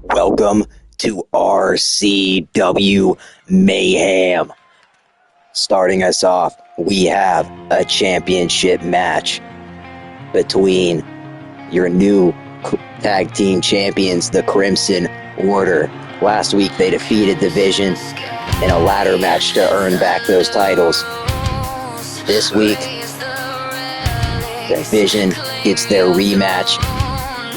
Welcome to RCW Mayhem. Starting us off, we have a championship match between your new tag team champions, the Crimson Order. Last week they defeated Division in a ladder match to earn back those titles. This week, Division gets their rematch,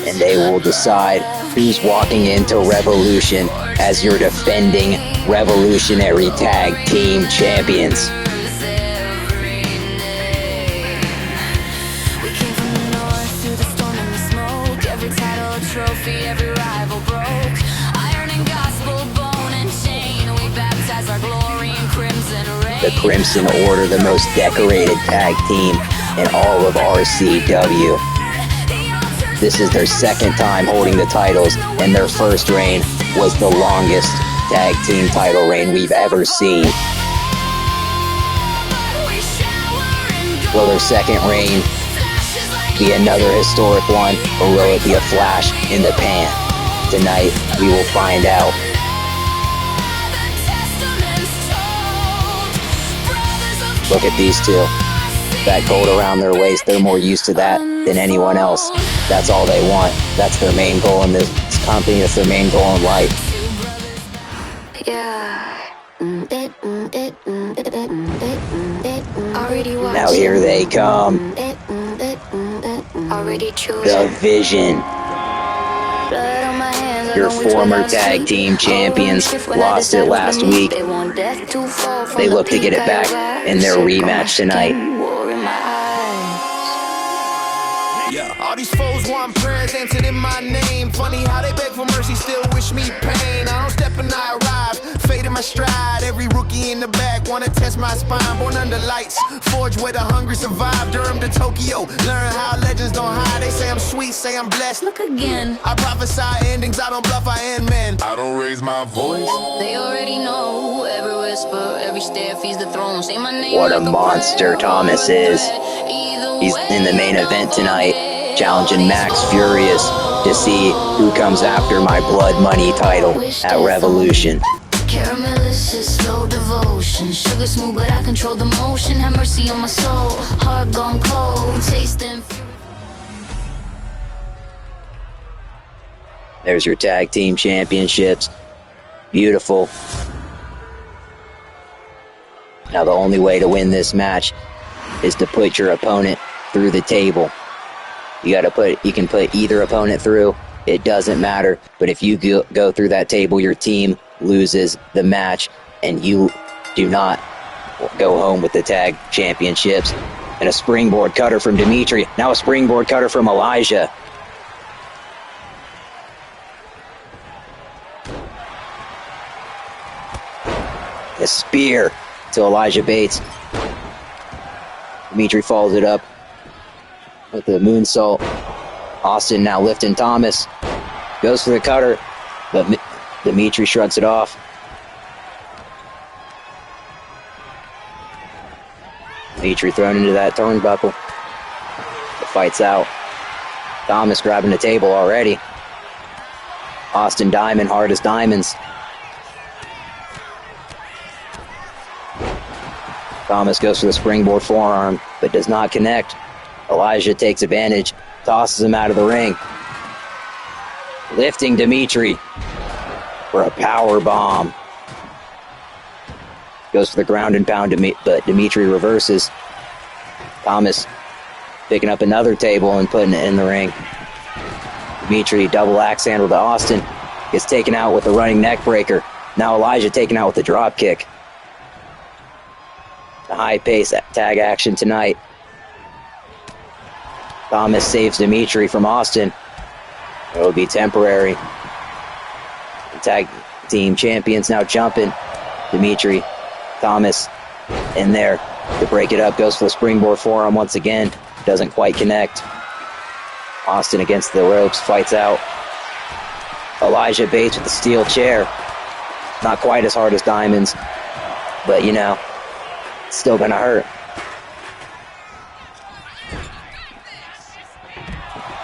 and they will decide who's walking into Revolution as your defending Revolutionary Tag Team Champions. The Crimson Order, the most decorated tag team in all of RCW. This is their second time holding the titles, and their first reign was the longest tag team title reign we've ever seen. Will their second reign be another historic one, or will it be a flash in the pan? Tonight, we will find out. Look at these two. That gold around their waist, they're more used to that than anyone else. That's all they want. That's their main goal in this company. That's their main goal in life. Now here they come. The Vision. Your former tag team champions lost it last week. They look to get it back in their rematch tonight. All these foes want prayers answered in my name. Funny how they beg for mercy, still wish me pain. I don't step and I arrive, fade in my stride. Every rookie in the back wanna test my spine. Born under lights, forge where the hungry survive. Durham to Tokyo, learn how legends don't hide. They say I'm sweet, say I'm blessed. Look again. I prophesy endings, I don't bluff, I end men. I don't raise my voice. They already know every whisper, every stare feeds the throne. Say my name. What a monster Thomas is. He's in the main event tonight, challenging Max Furious to see who comes after my Blood Money title at Revolution. Caramelous is slow devotion. Sugar smooth, but I control the motion. Have mercy on my soul. Heart gone cold. Tasting. There's your tag team championships. Beautiful. Now the only way to win this match is to put your opponent through the table. You can put either opponent through. It doesn't matter. But if you go through that table, your team loses the match, and you do not go home with the tag championships. And a springboard cutter from Dimitri. Now a springboard cutter from Elijah. A spear to Elijah Bates. Dimitri follows it up with the moonsault. Austin now lifting Thomas. Goes for the cutter, but Dimitri shrugs it off. Dimitri thrown into that turnbuckle. The fight's out. Thomas grabbing the table already. Austin Diamond, hard as diamonds. Thomas goes for the springboard forearm, but does not connect. Elijah takes advantage, tosses him out of the ring. Lifting Dimitri for a power bomb. Goes for the ground and pound, but Dimitri reverses. Thomas picking up another table and putting it in the ring. Dimitri double axe handle to Austin. Gets taken out with a running neck breaker. Now Elijah taken out with a drop kick. The high-paced tag action tonight. Thomas saves Dimitri from Austin. It will be temporary. The tag team champions now jumping. Dimitri, Thomas in there to break it up. Goes for the springboard forearm once again. Doesn't quite connect. Austin against the ropes, fights out. Elijah Bates with the steel chair. Not quite as hard as Diamonds, but you know, it's still gonna hurt.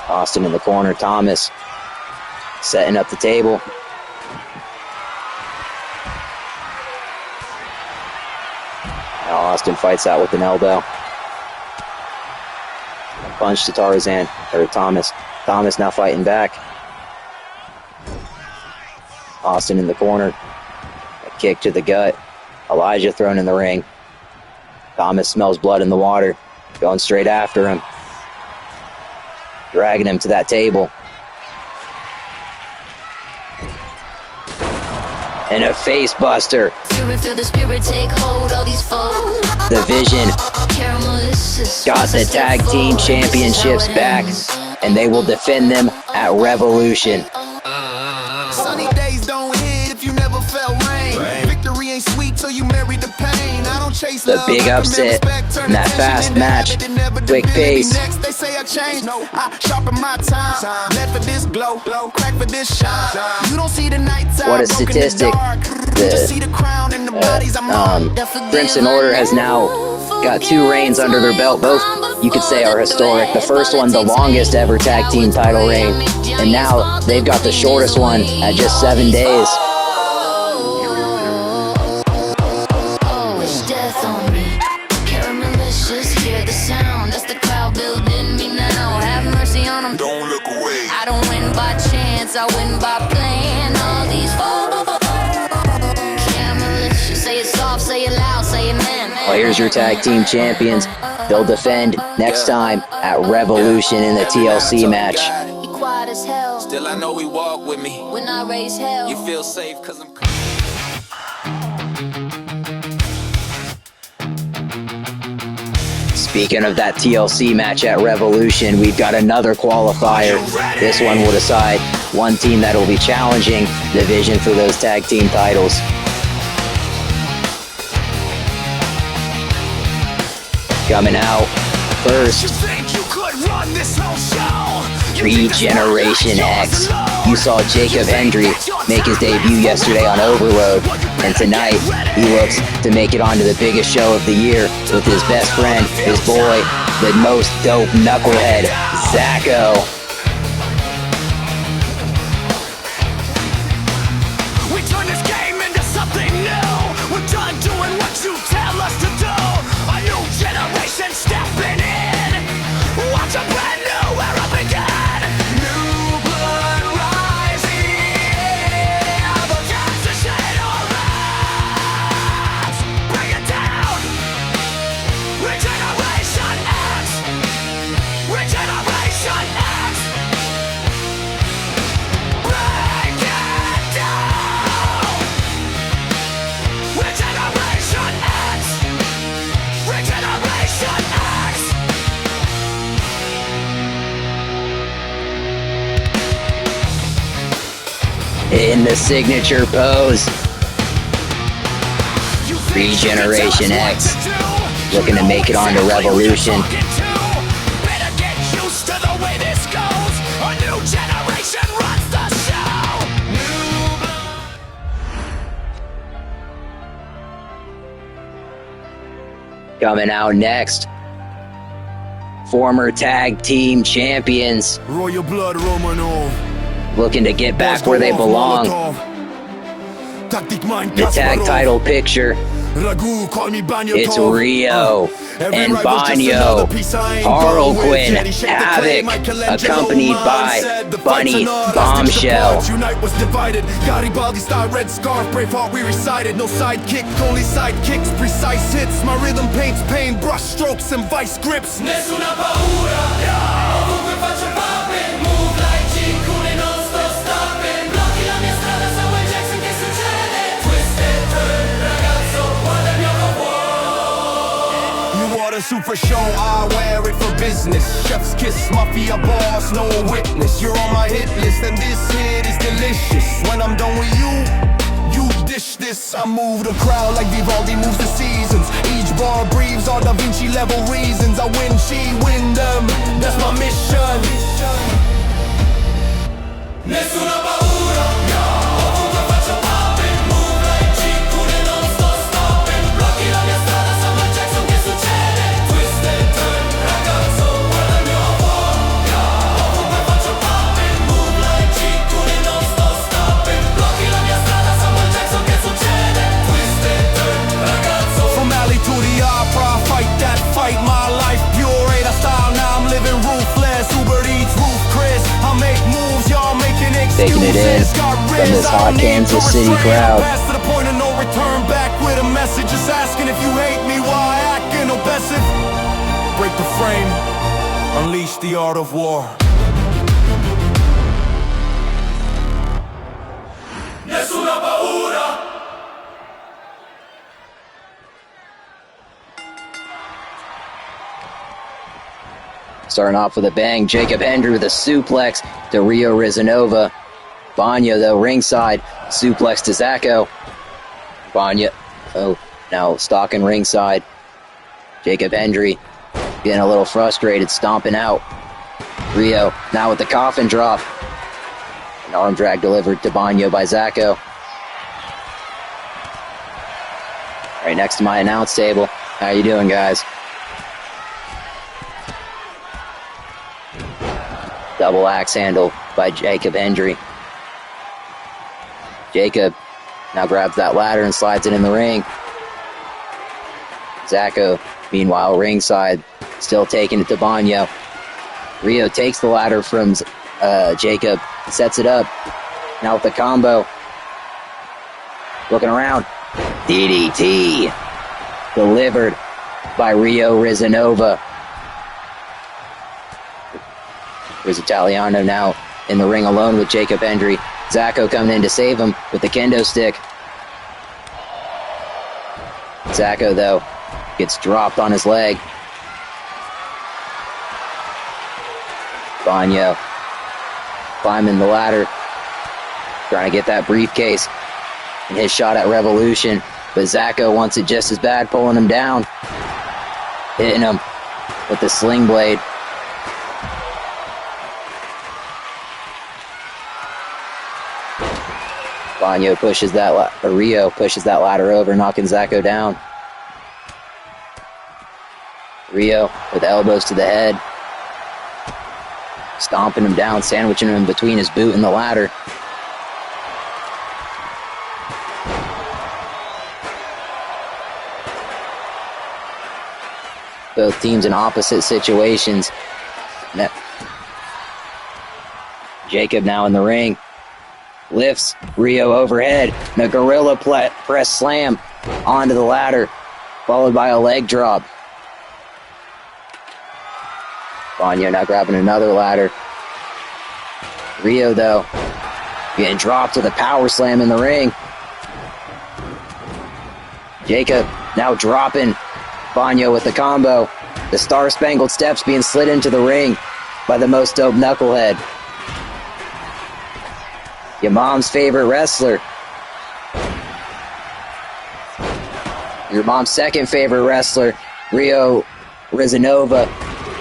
Austin in the corner, Thomas Setting up the table. Now Austin fights out with an elbow. Punch to Tarzan, or Thomas. Thomas now fighting back. Austin in the corner. A kick to the gut. Elijah thrown in the ring. Thomas smells blood in the water. Going straight after him. Dragging him to that table. And a face buster. The Vision got the tag team championships back, and they will defend them at Revolution. Sunny days don't hit if you never felt rain. Victory ain't sweet till you marry the pain. I don't chase the big upset in that fast match. Quick pace. They say I changed. No, I sharpen my time. Let for this glow, crack for this shine. You don't see the nights. What a statistic. Crimson Order has now got 2 reigns under their belt. Both, you could say, are historic. The first one, the longest ever tag team title reign. And now they've got the shortest one at just 7 days. Don't look away. I don't win by chance, I win by playing all these malicious. Say it soft, say it loud, say it man. Well, here's your tag team champions. They'll defend next time at Revolution in the TLC match. Quiet as hell. Still I know we walk with me. When I raise hell. You feel safe cause I'm Speaking of that TLC match at Revolution, we've got another qualifier. This one will decide one team that will be challenging the Vision for those tag team titles. Coming out first, Regeneration X. You saw Jacob Hendry make his debut yesterday on Overload, and tonight he looks to make it onto the biggest show of the year with his best friend, his boy, the most dope knucklehead, Zacho. We turn this game into something new. We're done doing what you tell us to do. A new generation stepping in. Watch a brand new era begin. New blood rising. The cast to shade all that. Bring it down. Regeneration X. Regeneration X. Break it down. Regeneration X. Regeneration X. In the signature pose, Regeneration X looking to make it onto Revolution. Better get used to the way this goes. A new generation runs the show. Coming out next, former tag team champions Royal blood, Romanov. looking to get back where they belong. The tag title picture, it's Rio and Banyo, Harlequin, Havoc, accompanied by Bunny Bombshell. Unite was divided. Garibaldi style, red scarf, brave heart we recited. No sidekick, only sidekicks, precise hits. My rhythm paints pain, brush strokes and vice grips. Nessuna paura, ovunque faccio popping. Move like G-Kun non sto stopping. Blocchi la mia strada, Samuel Jackson, che succede? Twist and turn, ragazzo, guarda il mio You are the super show, I wear it for business. Chef's kiss, mafia boss, no witness. You're on my hit list and this hit is delicious. When I'm done with you, you dish this. I move the crowd like Vivaldi moves the seasons. Each bar breathes all Da Vinci level reasons. I win, she win them, that's my mission. Nessuna paura, ovunque faccio popping. Move like G-Kun non sto stopping. Blocchi la mia strada, Samuel Jackson, che succede? Twist and turn, ragazzo, guarda il mio fuoco. Ovunque faccio popping. Move like G-Kun non taking it in from this hot Kansas City crowd. To the point of no return, back with a message, just asking if you hate me while I act inobsessive. Break the frame, unleash the art of war. Starting off with a bang, Jacob Hendry with a suplex to Rio Rizanova. Banya, though, ringside, suplex to Zacco. Banya, now stalking ringside. Jacob Hendry getting a little frustrated, stomping out. Rio now with the coffin drop. An arm drag delivered to Banya by Zacco. Right next to my announce table. How you doing, guys? Double axe handle by Jacob Hendry. Jacob now grabs that ladder and slides it in the ring. Zacco, meanwhile, ringside, still taking it to Banya. Rio takes the ladder from Jacob, sets it up. Now with the combo. Looking around. DDT. Delivered by Rio Rizanova. There's Italiano now in the ring alone with Jacob Hendry. Zacco coming in to save him with the kendo stick. Zacco, though, gets dropped on his leg. Banya climbing the ladder, trying to get that briefcase and his shot at Revolution. But Zacco wants it just as bad, pulling him down, hitting him with the sling blade. Rio pushes that ladder over, knocking Zacco down. Rio with elbows to the head, stomping him down, sandwiching him between his boot and the ladder. Both teams in opposite situations. Jacob now in the ring. Lifts Rio overhead. And a gorilla press slam onto the ladder, followed by a leg drop. Banya now grabbing another ladder. Rio, though, getting dropped with a power slam in the ring. Jacob now dropping Banya with the combo. The Star Spangled Steps being slid into the ring by the most dope knucklehead. Your mom's favorite wrestler. Your mom's second favorite wrestler, Rio Rizanova,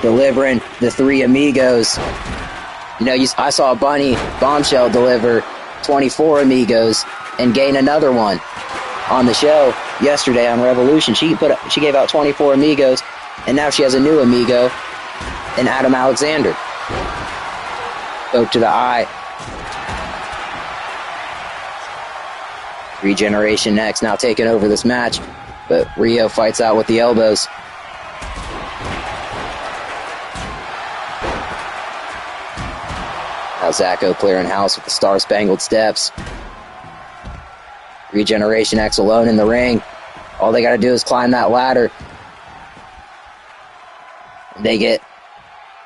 delivering the three amigos. You know, I saw Bunny Bombshell deliver 24 amigos and gain another one on the show yesterday on Revolution. She gave out 24 amigos, and now she has a new amigo in Adam Alexander. Spoke to the eye. Regeneration next, now taking over this match, but Rio fights out with the elbows. Now Zacco clearing house with the Star Spangled Steps. Regeneration X alone in the ring. All they got to do is climb that ladder. They get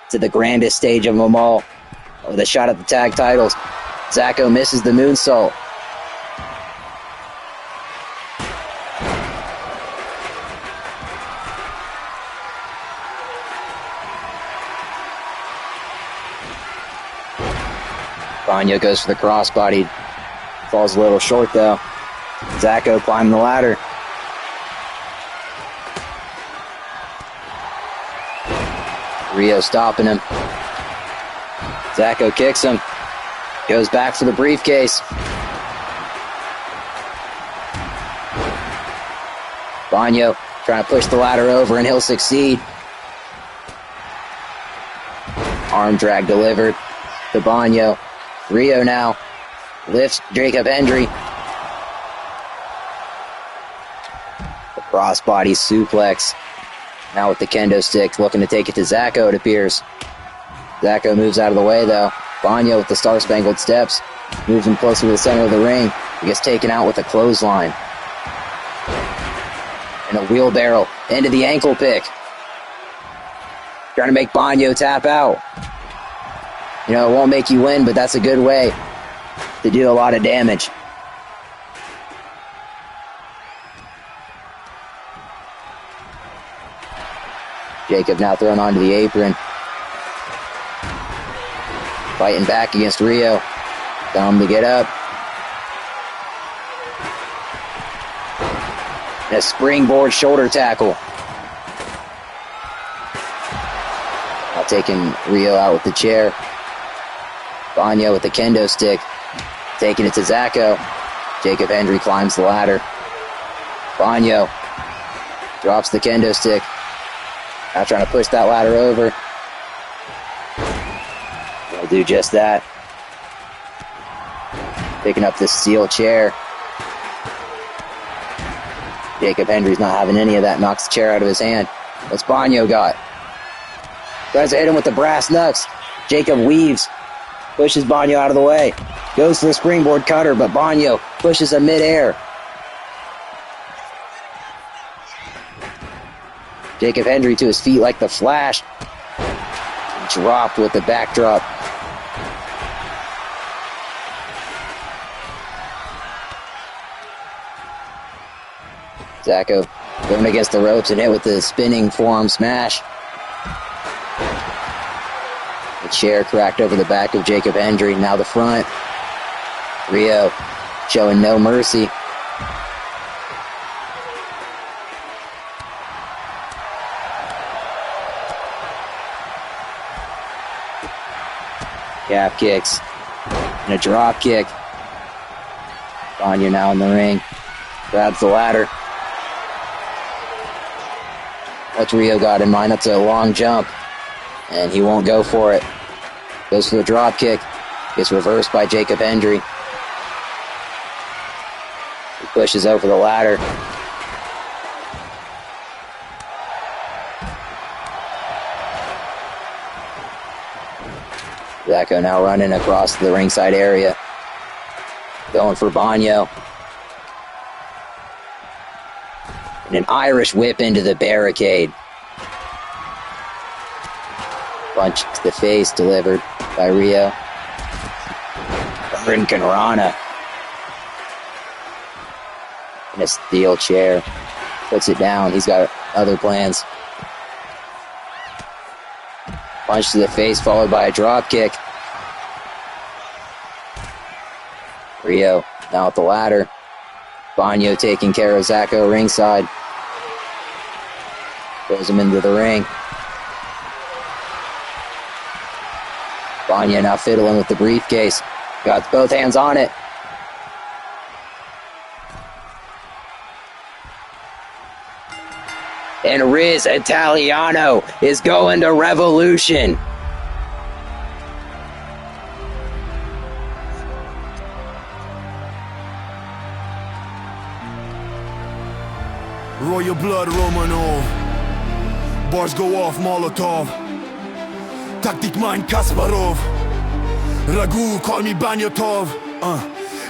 to the grandest stage of them all, with a shot at the tag titles. Zacco misses the moonsault. Banya goes for the crossbody. Falls a little short, though. Zacco climbing the ladder. Rio stopping him. Zacco kicks him. Goes back for the briefcase. Banya trying to push the ladder over, and he'll succeed. Arm drag delivered to Banya. Rio now lifts Jacob Hendry. The crossbody suplex. Now with the kendo stick, looking to take it to Zacco, it appears. Zacco moves out of the way, though. Banyo with the Star-Spangled Steps. Moves him closer to the center of the ring. He gets taken out with a clothesline. And a wheelbarrow into the ankle pick. Trying to make Banyo tap out. You know, it won't make you win, but that's a good way to do a lot of damage. Jacob now thrown onto the apron. Fighting back against Rio. Tell him to get up. And a springboard shoulder tackle. Now taking Rio out with the chair. Banyo with the kendo stick. Taking it to Zacco. Jacob Hendry climbs the ladder. Banyo drops the kendo stick. Now trying to push that ladder over. He'll do just that. Picking up this steel chair. Jacob Hendry's not having any of that. Knocks the chair out of his hand. What's Banyo got? Tries to hit him with the brass knucks. Jacob weaves. Pushes Banyo out of the way. Goes for the springboard cutter, but Banyo pushes him midair. Jacob Hendry to his feet like the Flash. Dropped with the backdrop. Zacco going against the ropes and hit with the spinning forearm smash. The chair cracked over the back of Jacob Hendry. Now the front. Rio showing no mercy. Calf kicks. And a drop kick. Banyo now in the ring. Grabs the ladder. What's Rio got in mind? That's a long jump. And he won't go for it. Goes for the drop kick. Gets reversed by Jacob Hendry. He pushes over the ladder. Zacco now running across the ringside area. Going for Banyo. And an Irish whip into the barricade. Punch to the face delivered by Rio. Rana. In a steel chair. Puts it down. He's got other plans. Punch to the face followed by a drop kick. Rio now at the ladder. Banyo taking care of Zacco ringside. Throws him into the ring. Banyo now fiddling with the briefcase. Got both hands on it. And Riz Italiano is going to Revolution. Royal blood Romanov. Bars go off Molotov. Taktik mine Kasparov. Ragu call me Banyotov.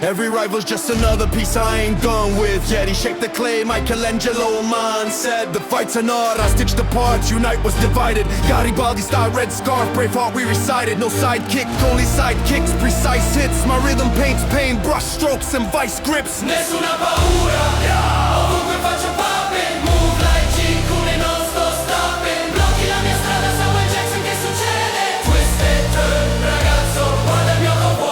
Every rival's just another piece I ain't done with yet. He shake the clay, Michelangelo man said. The fights are not, I stitched apart, unite was divided. Garibaldi style, red scarf, Braveheart we recited. No sidekick, only sidekicks, precise hits. My rhythm paints pain, brush strokes and vice grips. Nessuna paura, ovunque faccio popping. Move like G-Kun non sto stopping. Blocchi la mia strada, Samuel Jackson che succede? Twist and turn, ragazzo, guarda il mio robot.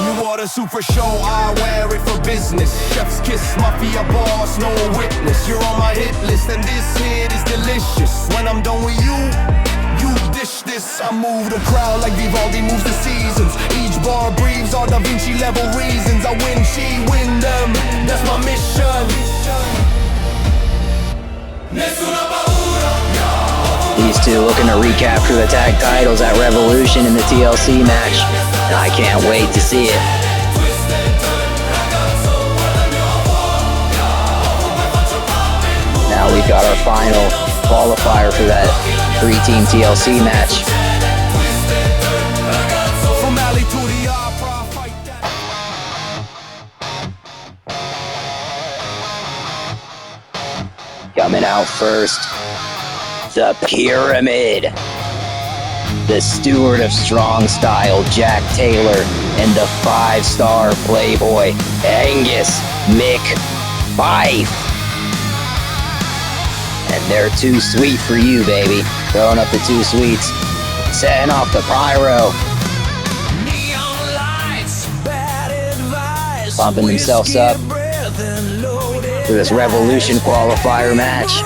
You want a super show, I wear it for business. Chef's kiss, mafia boss, no witness. You're on my hit list and this hit is delicious. When I'm done with you, you dish this. I move the crowd like Vivaldi moves the seasons. Each bar breathes all Da Vinci level reasons. I win, she win them, that's my mission. These two looking to recapture the tag titles at Revolution in the TLC match. And I can't wait to see it. Now we've got our final qualifier for that 3-team TLC match. out first, the Pyramid. The steward of strong style, Jack Taylor, and the 5-star playboy, Angus McFife. And they're too sweet for you, baby. Throwing up the 2 sweets, setting off the pyro. Pumping themselves up for this Revolution qualifier match.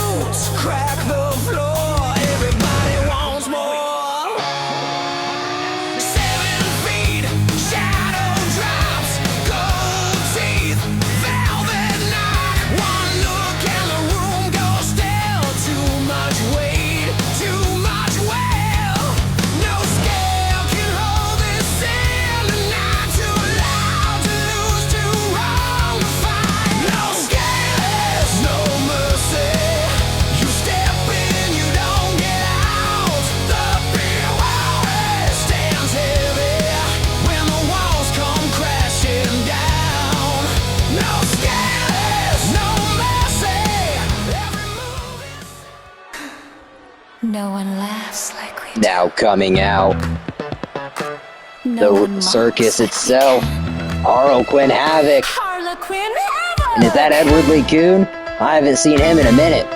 No one laughs like we do. Now coming out, No the one circus mocks itself, Harlequin Havoc. Harlequin And is that Edward Lee Coon? I haven't seen him in a minute.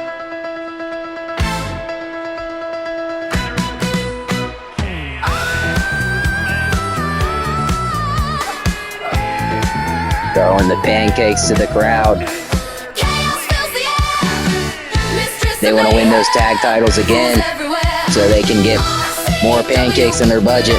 Throwing the pancakes to the crowd. They want to win those tag titles again so they can get more pancakes in their budget.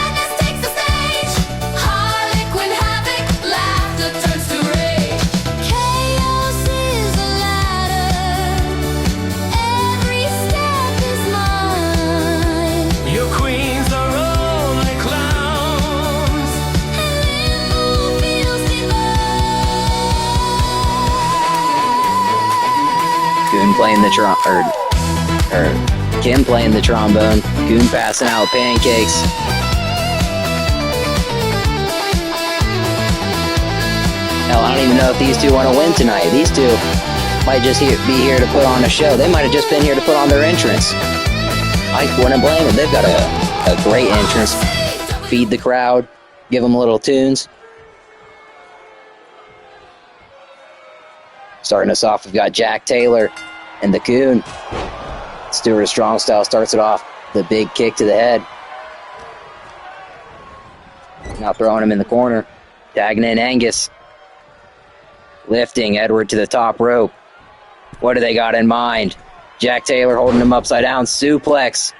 Coon playing the Kim playing the trombone. Coon passing out pancakes. Hell, I don't even know if these two want to win tonight. These two might just be here to put on a show. They might have just been here to put on their entrance. I wouldn't blame them. They've got a great entrance. Feed the crowd. Give them little tunes. Starting us off, we've got Jack Taylor and the Coon. Stewart of Strong Style starts it off. The big kick to the head. Now throwing him in the corner. Tagging in Angus. Lifting Edward to the top rope. What do they got in mind? Jack Taylor holding him upside down. Suplex.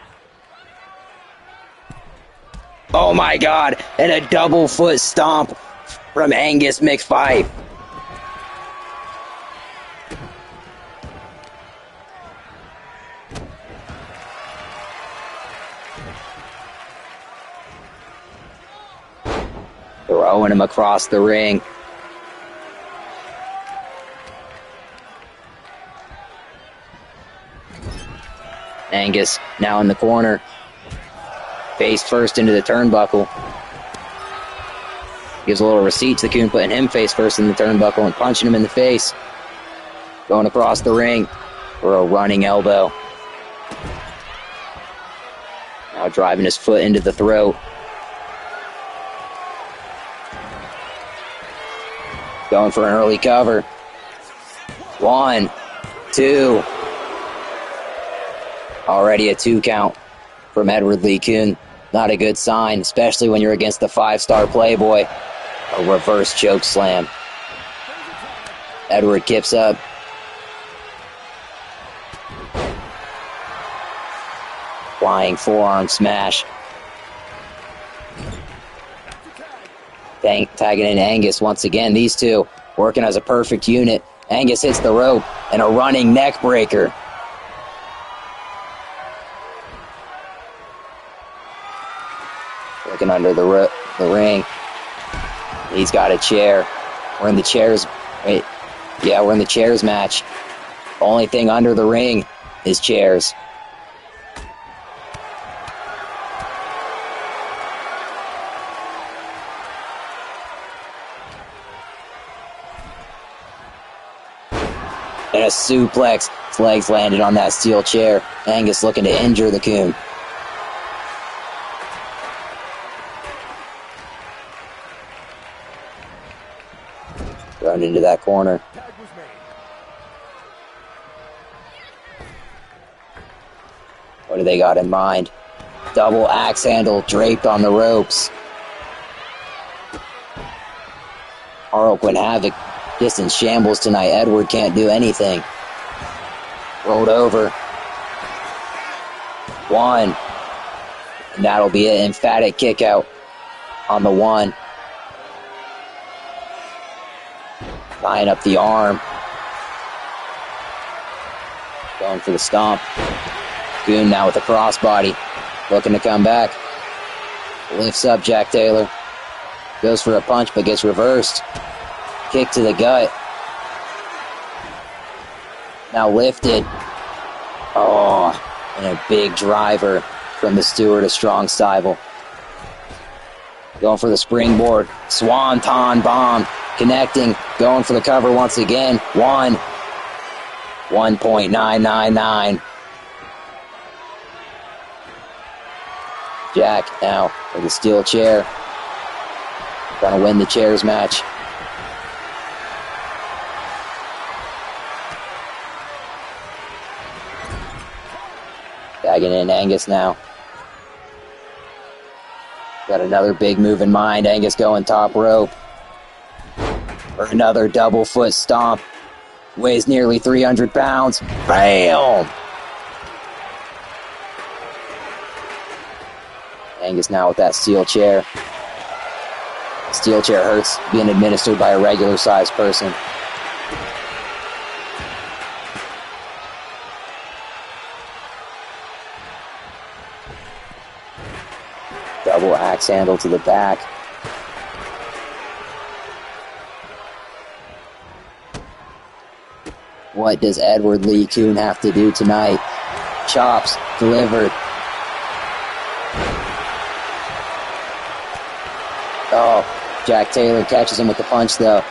Oh my God. And a double foot stomp from Angus McFife. Throwing him across the ring. Angus now in the corner. Face first into the turnbuckle. Gives a little receipt to the Coon, putting him face first in the turnbuckle and punching him in the face. Going across the ring for a running elbow. Now driving his foot into the throat. Going for an early cover. 1, 2. Already a 2 count from Edward Lee Coon. Not a good sign, especially when you're against the 5-star playboy. A reverse choke slam. Edward kips up. Flying forearm smash. Tagging in Angus once again. These two working as a perfect unit. Angus hits the rope and a running neck breaker. Looking under the ring. He's got a chair. We're in the chairs. Wait. Yeah, we're in the chairs match. Only thing under the ring is chairs. And a suplex. His legs landed on that steel chair. Angus looking to injure the Coon. Thrown into that corner. What do they got in mind? Double axe handle draped on the ropes. Harlequin Havoc just in shambles tonight. Edward can't do anything. Rolled over. 1. And that'll be an emphatic kick out on the 1. Tying up the arm. Going for the stomp. Goon now with a crossbody. Looking to come back. Lifts up Jack Taylor. Goes for a punch but gets reversed. Kick to the gut. Now lifted. Oh, and a big driver from the Stewart of Strong Stable. Going for the springboard. Swanton bomb. Connecting. Going for the cover once again. 1.999. Jack now with a steel chair. Trying to win the chairs match. Tagging in Angus now. Got another big move in mind. Angus going top rope. For another double foot stomp. Weighs nearly 300 pounds. Bam! Angus now with that steel chair. Steel chair hurts being administered by a regular sized person. Double axe handle to the back. What does Edward Lee Coon have to do tonight? Chops delivered. Oh, Jack Taylor catches him with the punch though.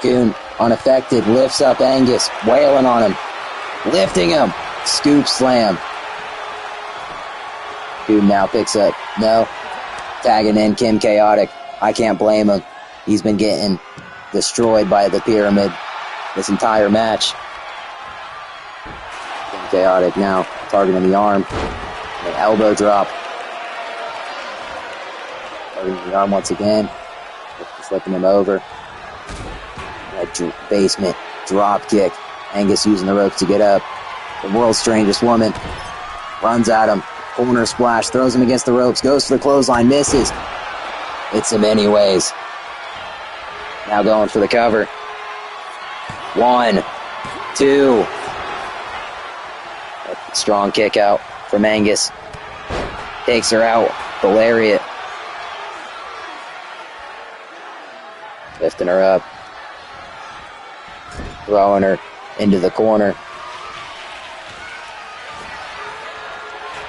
Coon unaffected, lifts up Angus, wailing on him, lifting him, scoop slam. Coon now picks up, no, tagging in Kim Chaotic. I can't blame him. He's been getting destroyed by the Pyramid this entire match. Kim Chaotic now targeting the arm, an elbow drop. Targeting the arm once again, flipping him over. That basement drop kick. Angus using the ropes to get up. The world's strangest woman runs at him. Corner splash, throws him against the ropes, goes for the clothesline, misses. Hits him anyways. Now going for the cover. 1, 2. A strong kick out from Angus. Takes her out. The lariat. Lifting her up. Throwing her into the corner.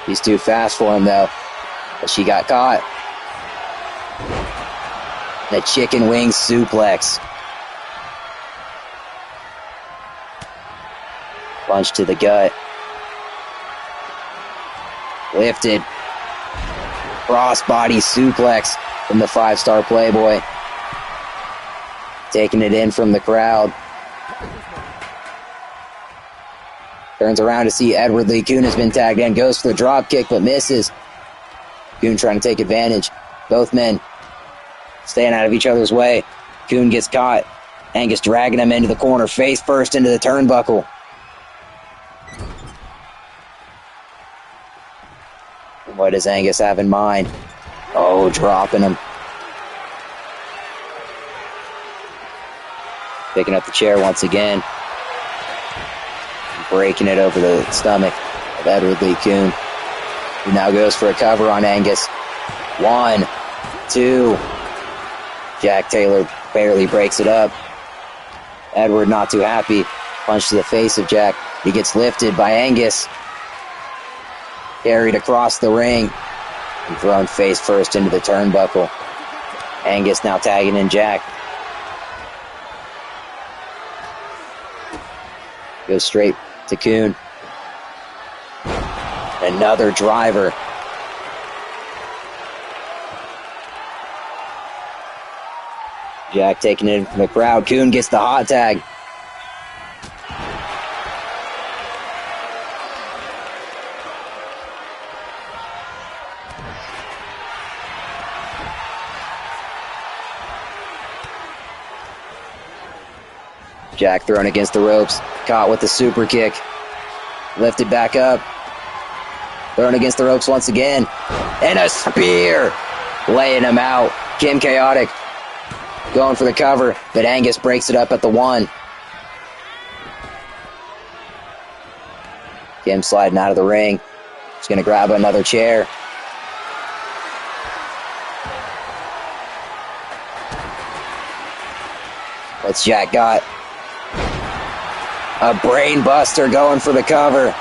He's too fast for him though. But she got caught. The chicken wing suplex. Punch to the gut. Lifted. Crossbody suplex from the 5-star Playboy. Taking it in from the crowd. Turns around to see Edward Lee Coon has been tagged in. Goes for the drop kick but misses. Coon trying to take advantage. Both men staying out of each other's way. Coon gets caught. Angus dragging him into the corner. Face first into the turnbuckle. What does Angus have in mind? Oh, dropping him. Picking up the chair once again. Breaking it over the stomach of Edward Lee Coon. He now goes for a cover on Angus. 1, 2. Jack Taylor barely breaks it up. Edward not too happy. Punch to the face of Jack. He gets lifted by Angus. Carried across the ring. And thrown face first into the turnbuckle. Angus now tagging in Jack. Goes straight to Kuhn. Another driver. Jack taking it from the crowd. Kuhn gets the hot tag. Jack thrown against the ropes. Caught with the super kick. Lifted back up. Thrown against the ropes once again. And a spear. Laying him out. Kim Chaotic going for the cover, but Angus breaks it up at the 1. Kim sliding out of the ring. He's going to grab another chair. What's Jack got? A brain buster going for the cover.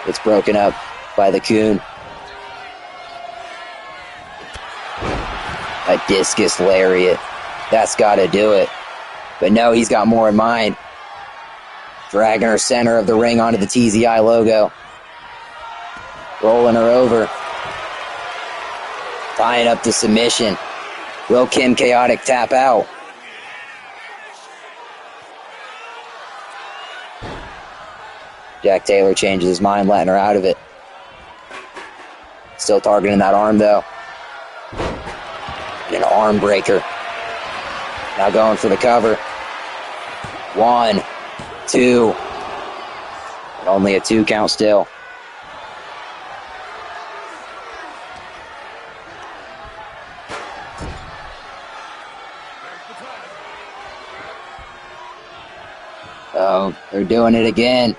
It's broken up by the Kuhn. A discus lariat. That's got to do it. But no, he's got more in mind. Dragging her center of the ring onto the TZI logo. Rolling her over. Tying up the submission. Will Kim Chaotic tap out? Jack Taylor changes his mind, letting her out of it. Still targeting that arm, though. And an arm breaker. Now going for the cover. 1, 2. And only a 2 count still. Oh, they're doing it again.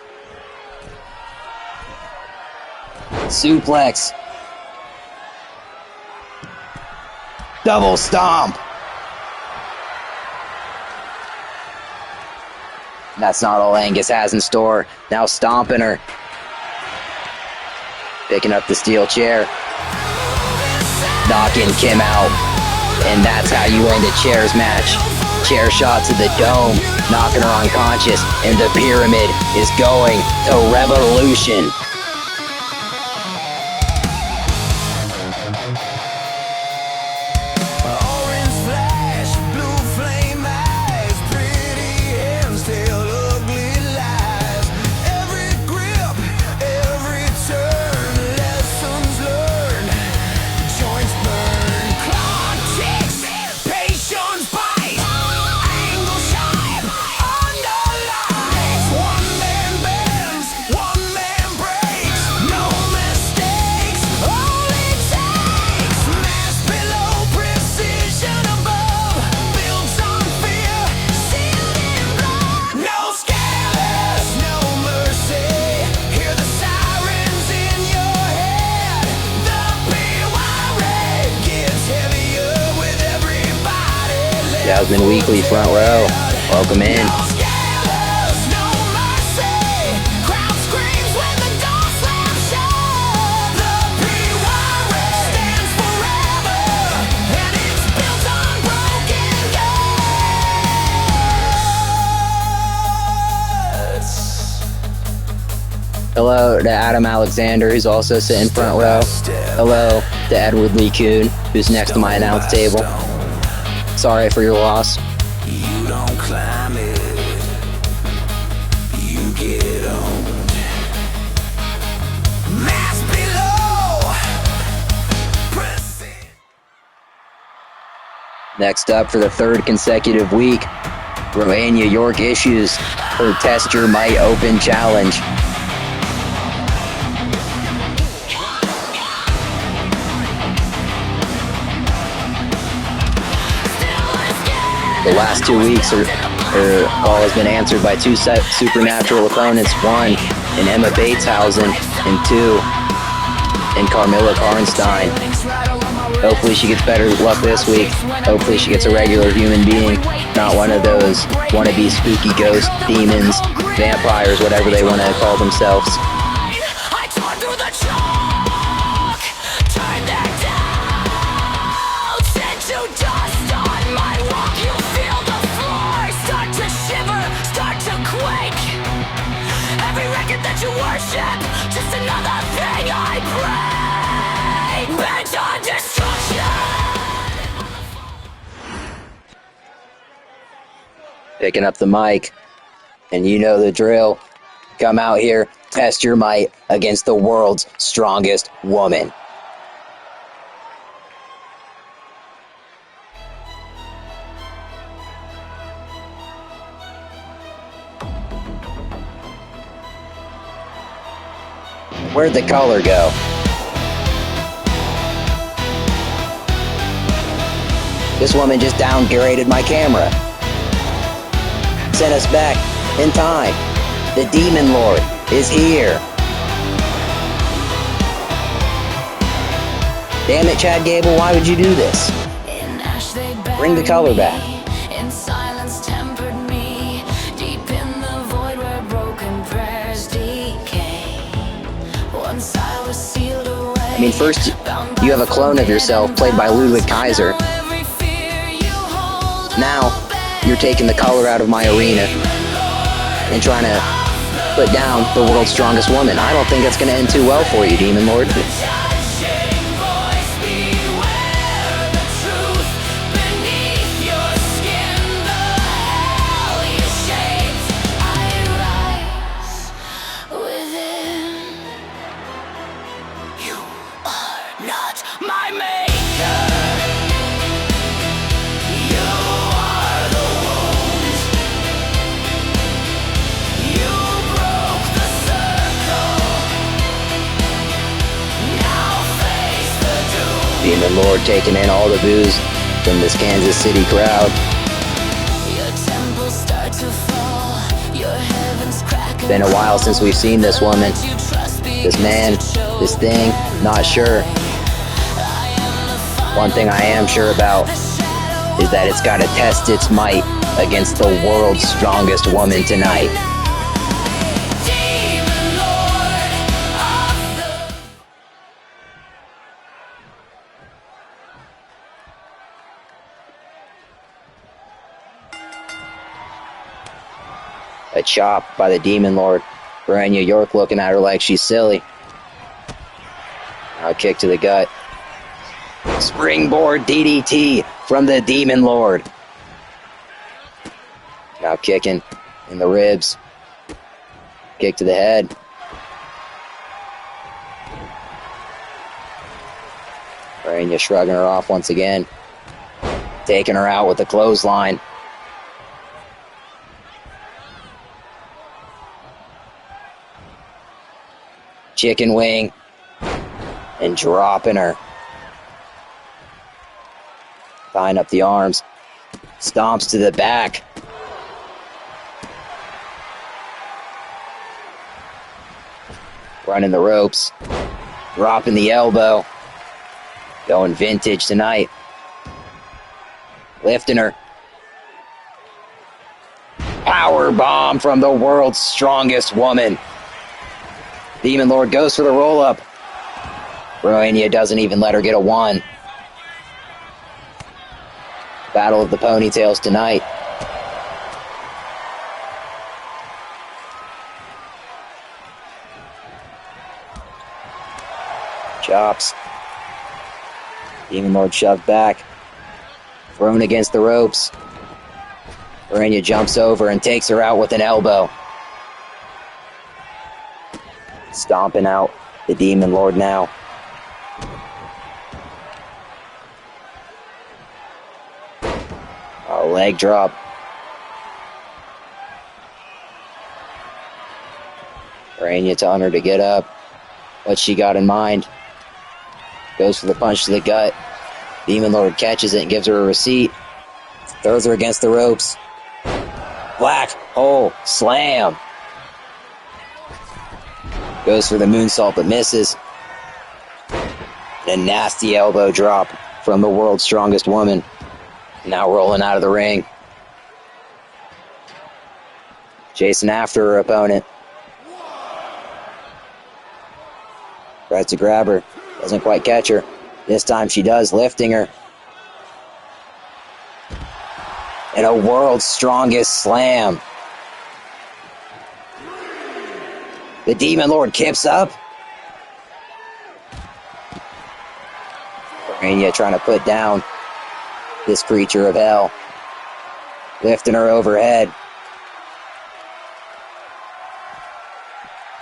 Suplex. Double stomp. And that's not all Angus has in store. Now stomping her. Picking up the steel chair. Knocking Kim out. And that's how you end a chairs match. Chair shot to the dome. Knocking her unconscious. And the pyramid is going to Revolution. Jasmine Weekly front row. Welcome in. Hello to Adam Alexander, who's also sitting front row. Hello to Edward Lee Kuhn, who's next to my announce table. Sorry for your loss. You don't climb it, you get owned. Mass below. Next up for the 3rd consecutive week, Roania York issues her Test Your Might Open Challenge. The last 2 weeks, her call has been answered by 2 supernatural opponents, 1 in Emma Bateshausen and 2 in Carmilla Karnstein. Hopefully she gets better luck this week. Hopefully she gets a regular human being, not one of those wannabe spooky ghosts, demons, vampires, whatever they want to call themselves. Start to quake. ship, just another thing I pray. Bent on destruction. Picking up the mic, and you know the drill. Come out here, test your might against the world's strongest woman. Where'd the color go? This woman just downgraded my camera. Sent us back in time. The Demon Lord is here. Damn it, Chad Gable, why would you do this? Bring the color back. In silence tempered me, deep in the void where broken prayers decay. Once I was sealed away. I mean, first you have a clone of yourself played by Ludwig Kaiser. Now you're taking the color out of my arena and trying to put down the world's strongest woman. I don't think that's going to end too well for you, Demon Lord. Demon Lord taking in all the boos from this Kansas City crowd. Been a while since we've seen this woman, this man, this thing, not sure. One thing I am sure about is that it's got to test its might against the world's strongest woman tonight. A chop by the Demon Lord. Branya York looking at her like she's silly. Now a kick to the gut. Springboard DDT from the Demon Lord. Now kicking in the ribs. Kick to the head. Branya shrugging her off once again. Taking her out with a clothesline. Chicken wing, and dropping her. Tying up the arms, stomps to the back. Running the ropes, dropping the elbow. Going vintage tonight. Lifting her. Power bomb from the world's strongest woman. Demon Lord goes for the roll-up. Branya doesn't even let her get a one. Battle of the ponytails tonight. Chops. Demon Lord shoved back. Thrown against the ropes. Branya jumps over and takes her out with an elbow. Stomping out the Demon Lord now. A leg drop. Branya telling her to get up. What she got in mind. Goes for the punch to the gut. Demon Lord catches it and gives her a receipt. Throws her against the ropes. Black hole slam. Goes for the moonsault but misses. And a nasty elbow drop from the world's strongest woman. Now rolling out of the ring. Chasing after her opponent. Tries to grab her. Doesn't quite catch her. This time she does, lifting her. And a world's strongest slam. The Demon Lord kicks up. Rania trying to put down this creature of hell. Lifting her overhead.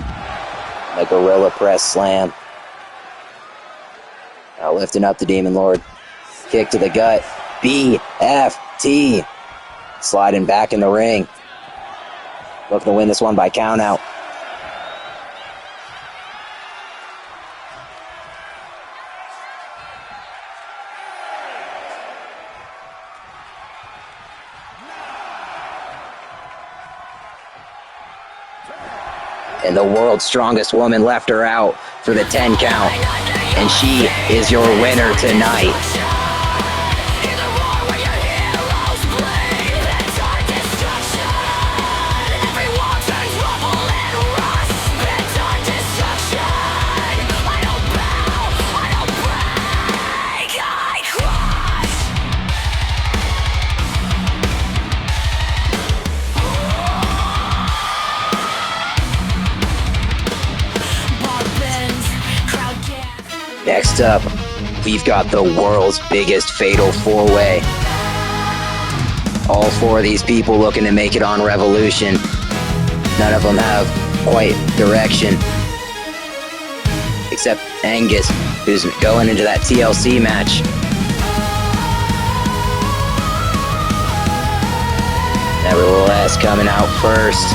A gorilla press slam. Now lifting up the Demon Lord. Kick to the gut. BFT. Sliding back in the ring. Looking to win this one by countout. And the world's strongest woman left her out for the 10 count. And she is your winner tonight. Next up, we've got the world's biggest fatal four-way. All four of these people looking to make it on Revolution. None of them have quite direction. Except Angus, who's going into that TLC match. Nevertheless, coming out first.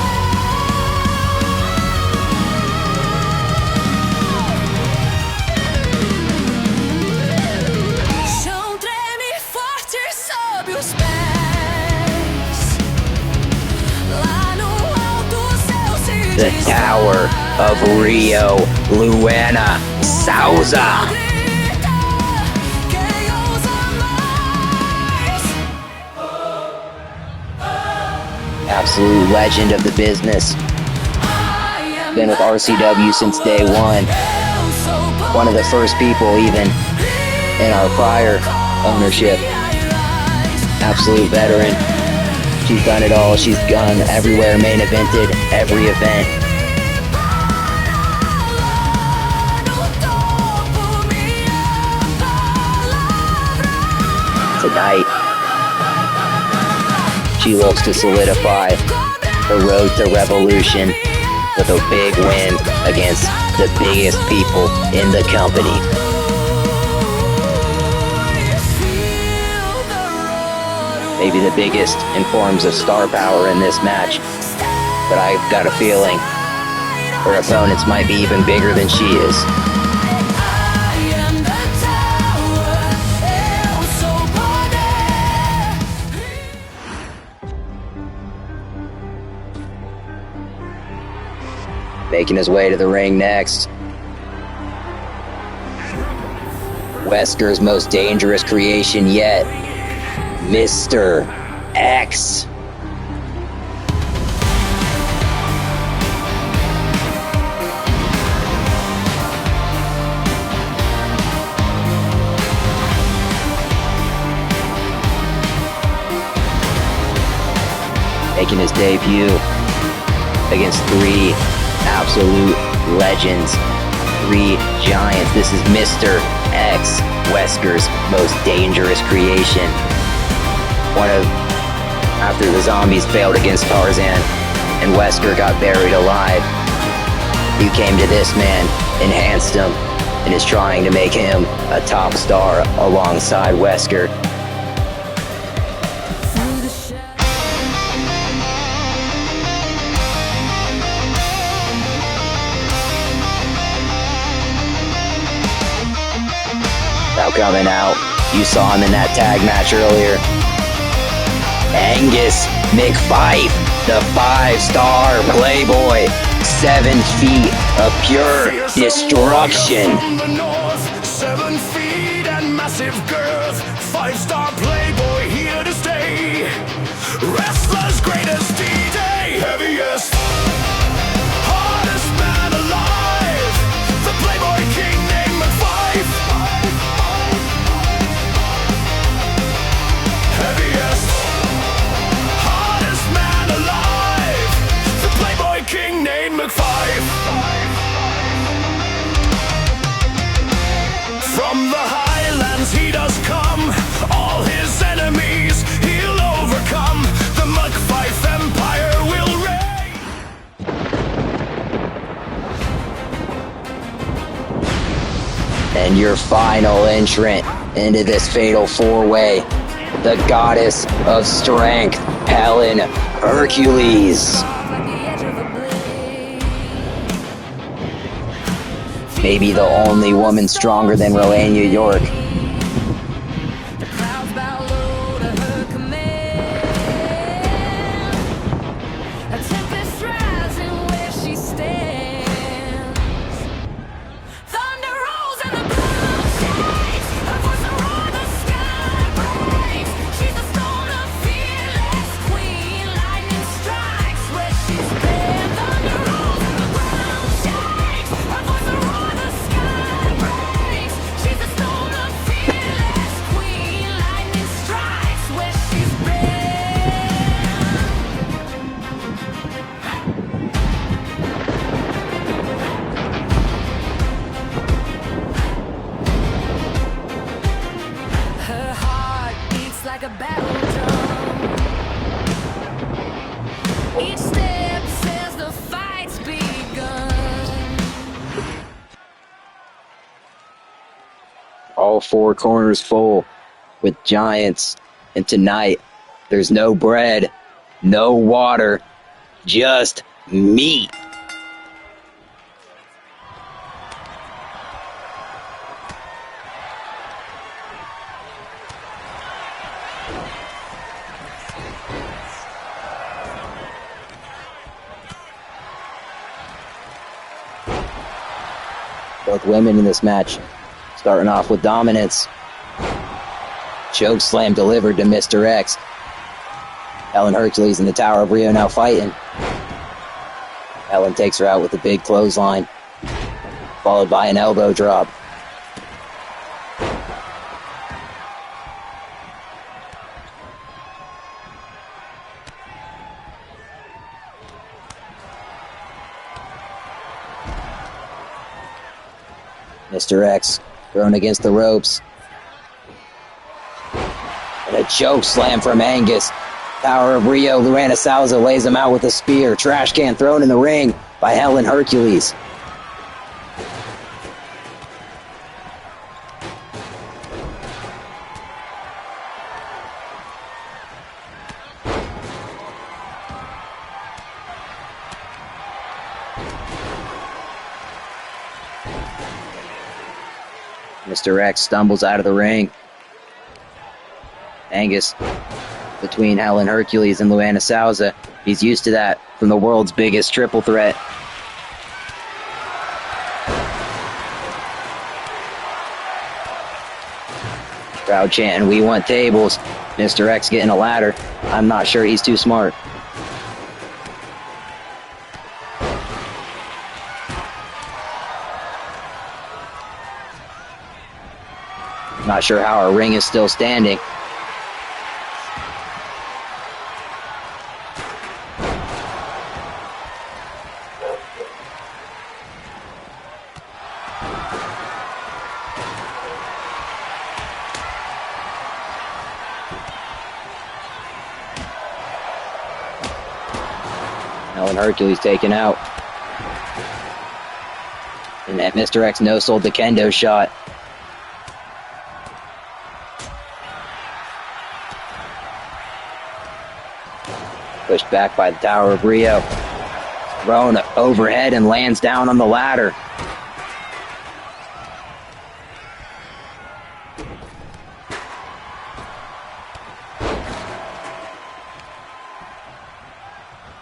The Tower of Rio, Luana Souza. Absolute legend of the business. Been with RCW since day one. One of the first people even in our prior ownership. Absolute veteran. She's done it all. She's gone everywhere, main evented every event. Tonight, she looks to solidify the road to Revolution with a big win against the biggest people in the company. Maybe the biggest in forms of star power in this match, but I've got a feeling her opponents might be even bigger than she is. Making his way to the ring next, Wesker's most dangerous creation yet, Mr. X. Making his debut against three absolute legends, three giants. This is Mr. X, Wesker's most dangerous creation. After the zombies failed against Tarzan and Wesker got buried alive, he came to this man, enhanced him, and is trying to make him a top star alongside Wesker. Now coming out, you saw him in that tag match earlier. Angus McFife, the 5-star Playboy, 7 feet of pure destruction. 7 feet and massive girth, 5-star Playboy here to stay. Wrestler's greatest D-Day, heaviest, hardest man alive. The Playboy King named McFife. Heaviest, hardest man alive. The Playboy King named McFife. your final entrant into this fatal four-way, the goddess of strength, Helen Hercules. Maybe the only woman stronger than Roania York. Like a battle drum. Each step says the fight's begun. All four corners full with giants, and tonight there's no bread, no water, just meat. Both women in this match starting off with dominance. Choke slam delivered to Mr. X. Helen Hercules and the Tower of Rio now fighting. Helen takes her out with a big clothesline, followed by an elbow drop. Mr. X thrown against the ropes. And a choke slam from Angus. Tower of Rio, Luana Salza lays him out with a spear. Trash can thrown in the ring by Helen Hercules. Mr. X stumbles out of the ring. Angus between Helen Hercules and Luana Salza. He's used to that from the world's biggest triple threat. Crowd chanting, "We want tables." Mr. X getting a ladder. I'm not sure he's too smart. Not sure how our ring is still standing. Helen Hercules taken out. And that Mr. X no-sold the kendo shot. Pushed back by the Tower of Rio. Thrown overhead and lands down on the ladder.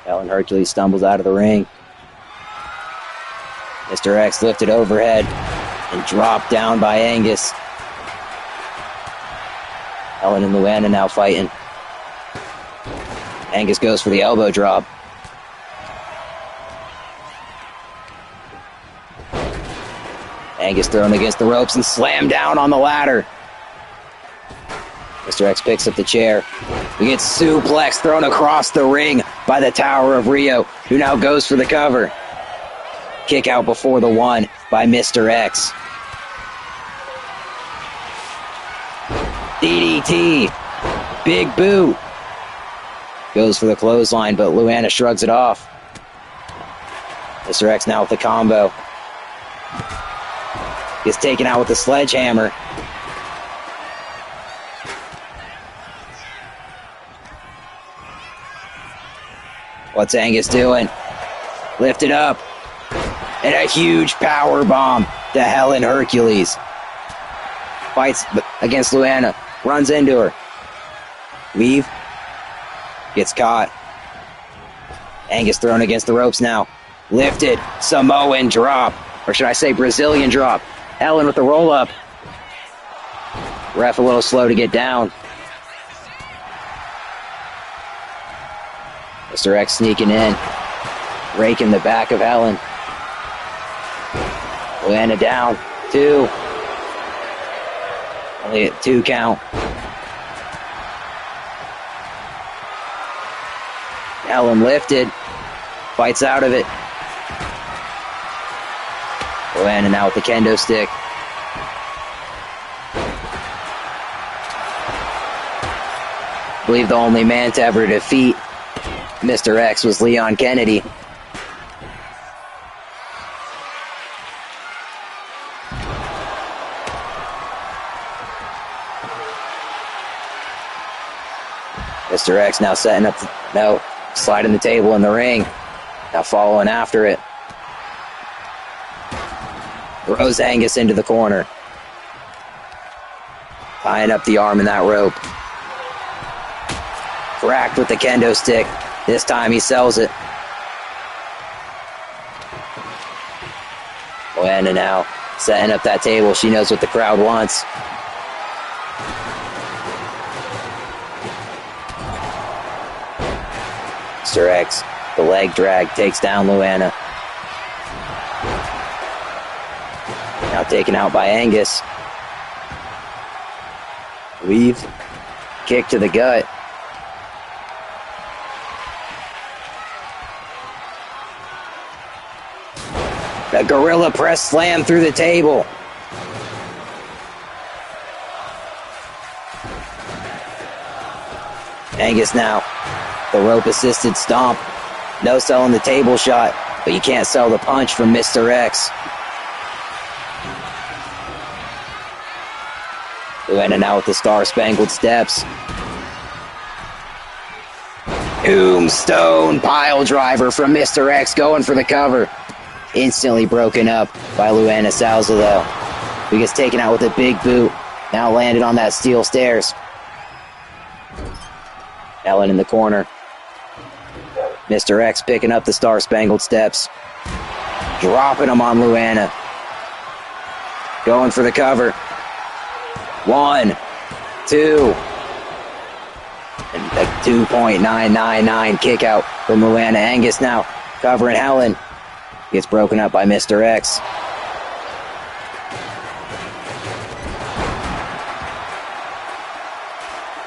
Helen Hercules stumbles out of the ring. Mr. X lifted overhead and dropped down by Angus. Helen and Luana now fighting. Angus goes for the elbow drop. Angus thrown against the ropes and slammed down on the ladder. Mr. X picks up the chair. We get suplex thrown across the ring by the Tower of Rio, who now goes for the cover. Kick out before the one by Mr. X. DDT. Big boot. Goes for the clothesline, but Luana shrugs it off. Mr. X now with the combo. Gets taken out with a sledgehammer. What's Angus doing? Lifted up. And a huge power bomb to Helen Hercules. Fights against Luana. Runs into her. Weave. Gets caught. Angus thrown against the ropes now. Lifted. Samoan drop. Or should I say Brazilian drop. Helen with the roll up. Ref a little slow to get down. Mr. X sneaking in. Raking the back of Helen. Luana down. 2. Only at 2 count. Helen lifted. Fights out of it. Luana now with the kendo stick. I believe the only man to ever defeat Mr. X was Leon Kennedy. Mr. X now setting up, sliding the table in the ring. Now following after it. Throws Angus into the corner. Tying up the arm in that rope. Cracked with the kendo stick. This time he sells it. Luana now setting up that table. She knows what the crowd wants. Mr. X, the leg drag, takes down Luana. Now taken out by Angus. Weave. Kick to the gut. The gorilla press slam through the table. Angus now. The rope assisted stomp. No selling the table shot, but you can't sell the punch from Mr. X. Luana now with the star-spangled steps. Tombstone pile driver from Mr. X going for the cover. Instantly broken up by Luana Salza though. He gets taken out with a big boot. Now landed on that steel stairs. Ellen in the corner. Mr. X picking up the star-spangled steps. Dropping them on Luana. Going for the cover. 1, 2. And a 2.999 kick out from Luana. Angus now covering Helen. Gets broken up by Mr. X.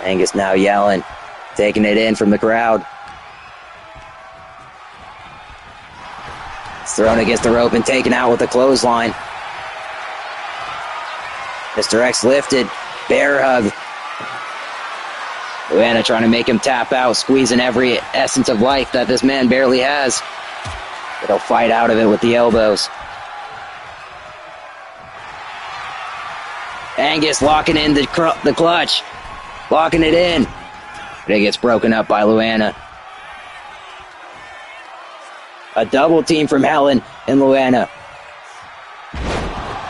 Angus now yelling. Taking it in from the crowd. It's thrown against the rope and taken out with a clothesline. Mr. X lifted. Bear hug. Luana trying to make him tap out, squeezing every essence of life that this man barely has. But he'll fight out of it with the elbows. Angus locking in the clutch. Locking it in. But it gets broken up by Luana. A double team from Helen and Luana.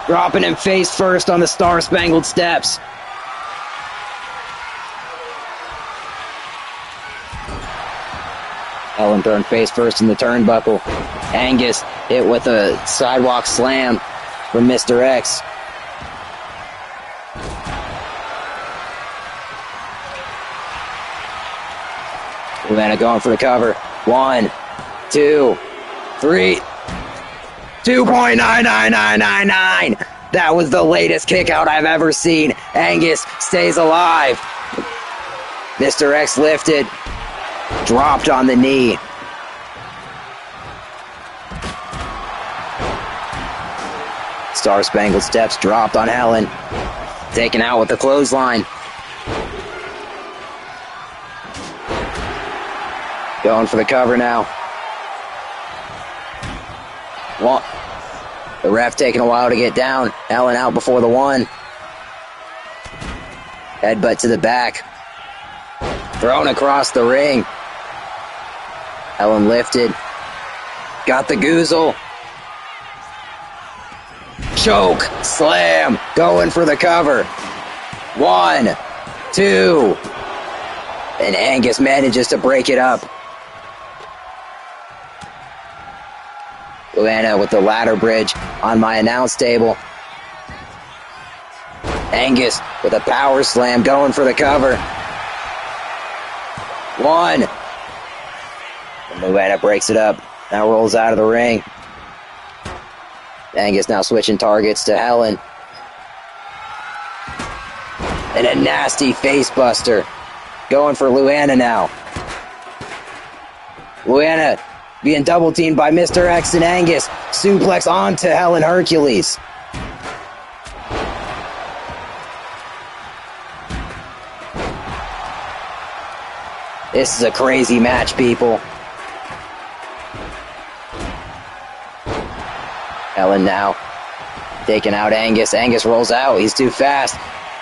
Dropping him face first on the star-spangled steps. Helen thrown face first in the turnbuckle. Angus hit with a sidewalk slam from Mr. X. Luana going for the cover. 1, 2, 3. 2.99999. That was the latest kick out I've ever seen. Angus stays alive. Mr. X lifted. Dropped on the knee. Star-spangled steps dropped on Helen. Taken out with the clothesline. Going for the cover now. The ref taking a while to get down. Helen out before the one. Headbutt to the back. Thrown across the ring. Helen lifted. Got the goozle. Choke. Slam. Going for the cover. 1, 2. And Angus manages to break it up. Luana with the ladder bridge on my announce table. Angus with a power slam going for the cover. 1. And Luana breaks it up. Now rolls out of the ring. Angus now switching targets to Helen. And a nasty face buster. Going for Luana now. Luana being double teamed by Mr. X and Angus. Suplex onto Helen Hercules. This is a crazy match, people. Helen now taking out Angus. Angus rolls out. He's too fast.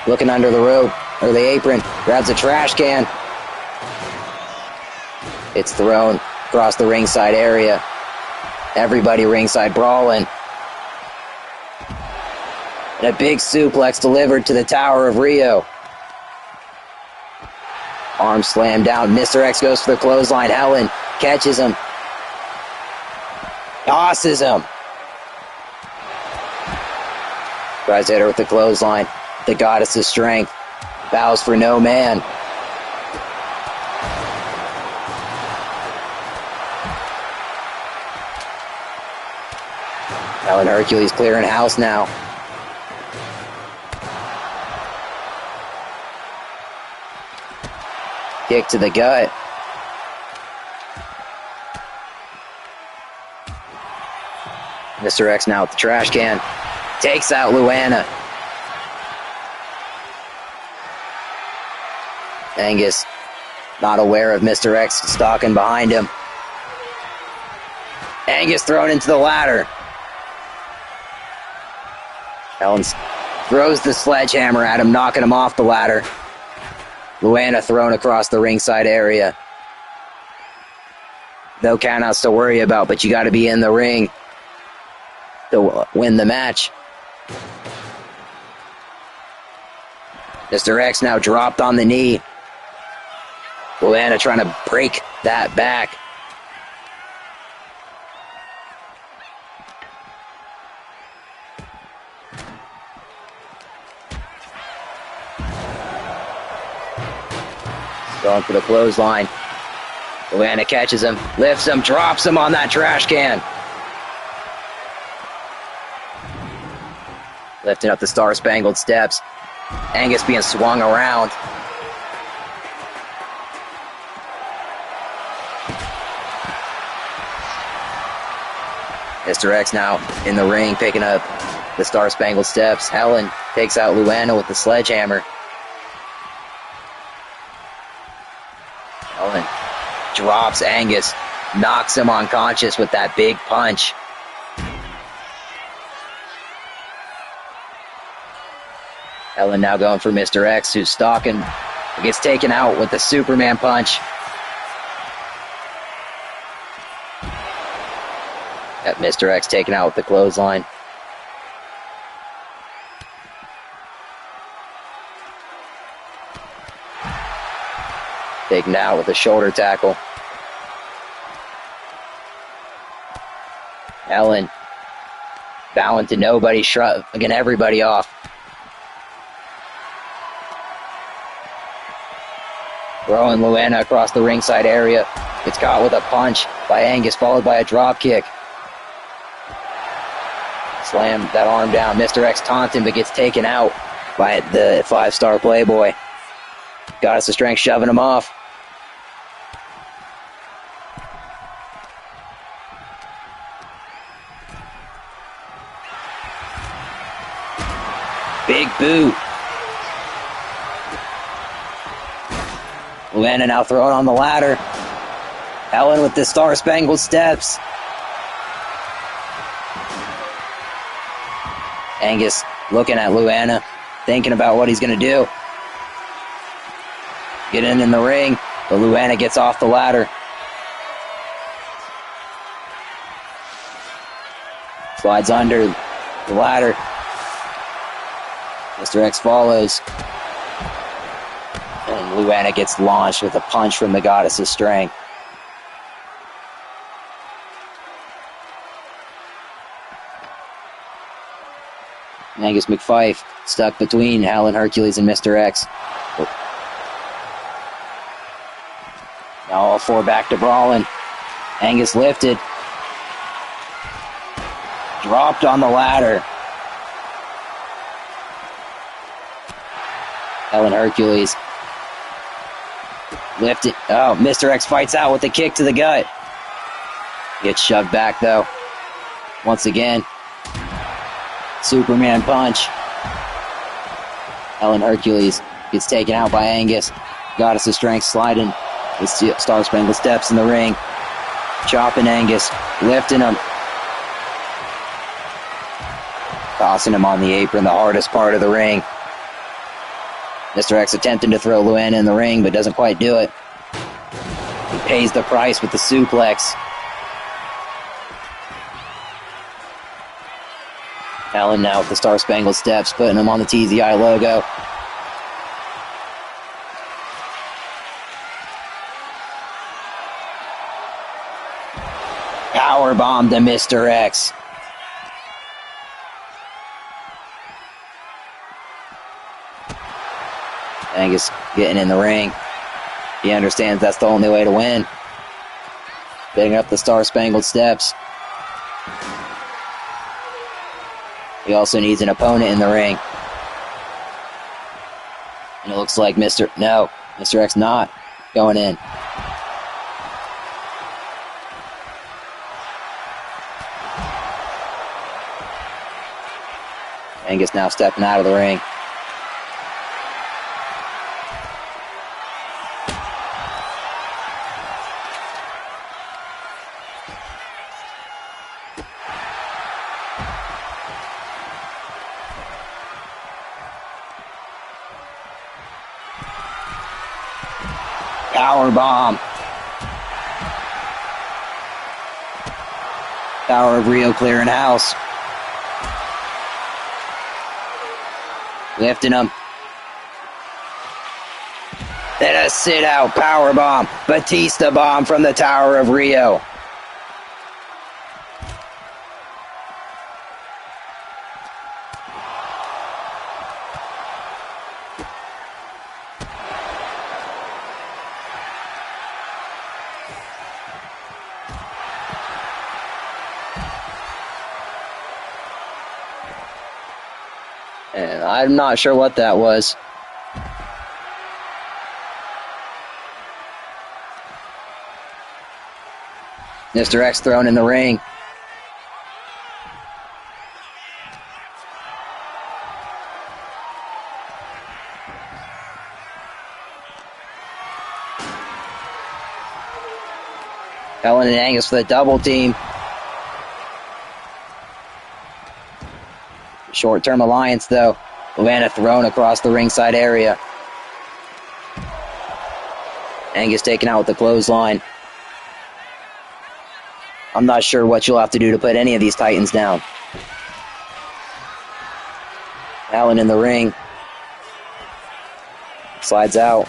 Looking under the rope, or the apron. Grabs a trash can. It's thrown across the ringside area. Everybody ringside brawling. And a big suplex delivered to the Tower of Rio. Arm slammed down. Mr. X goes for the clothesline. Helen catches him. Tosses him. Tries to hit her with the clothesline. The goddess of strength. Bows for no man. Helen Hercules clearing house now. Kick to the gut. Mr. X now with the trash can. Takes out Luana. Angus not aware of Mr. X stalking behind him. Angus thrown into the ladder. Helen throws the sledgehammer at him, knocking him off the ladder. Luana thrown across the ringside area. No countouts to worry about, but you got to be in the ring to win the match. Mr. X now dropped on the knee. Luana trying to break that back. Going for the clothesline. Luana catches him, lifts him, drops him on that trash can. Lifting up the Star-Spangled Steps. Angus being swung around. Mr. X now in the ring picking up the Star-Spangled Steps. Helen takes out Luana with the sledgehammer. Helen drops Angus, knocks him unconscious with that big punch. Helen now going for Mr. X, who's stalking. Gets taken out with the Superman punch. Got Mr. X taken out with the clothesline. Taken out with a shoulder tackle. Helen bowing to nobody, shrugging everybody off. Throwing Luana across the ringside area. Gets caught with a punch by Angus, followed by a drop kick. Slam that arm down. Mr. X taunting, but gets taken out by the 5-star Playboy. Goddess of Strength shoving him off. Big boot. Luana now thrown on the ladder. Helen with the Star-Spangled Steps. Angus looking at Luana, thinking about what he's going to do. Get in the ring, but Luana gets off the ladder. Slides under the ladder. Mr. X follows. And Luana gets launched with a punch from the Goddess of Strength. Angus McFife stuck between Alan Hercules and Mr. X. Now all four back to brawling. Angus lifted. Dropped on the ladder. Alan Hercules lifted. Oh, Mr. X fights out with a kick to the gut. Gets shoved back though. Once again. Superman punch. Alan Hercules gets taken out by Angus. Goddess of Strength sliding with Star Spangled Steps in the ring. Chopping Angus. Lifting him. Tossing him on the apron, the hardest part of the ring. Mr. X attempting to throw Luana in the ring, but doesn't quite do it. He pays the price with the suplex. Alan now with the Star Spangled Steps, putting him on the TZI logo. Powerbomb to Mr. X. Angus getting in the ring. He understands that's the only way to win. Getting up the Star Spangled Steps. He also needs an opponent in the ring. And it looks like Mr. X not going in. Angus now stepping out of the ring. Powerbomb. Power of Rio clearing house. Lifting him. Then a sit-out powerbomb. Batista bomb from the Tower of Rio. And I'm not sure what that was. Mr. X thrown in the ring. Ellen and Angus for the double team. Short-term alliance, though. Luana thrown across the ringside area. Angus taken out with the clothesline. I'm not sure what you'll have to do to put any of these Titans down. Allen in the ring. Slides out.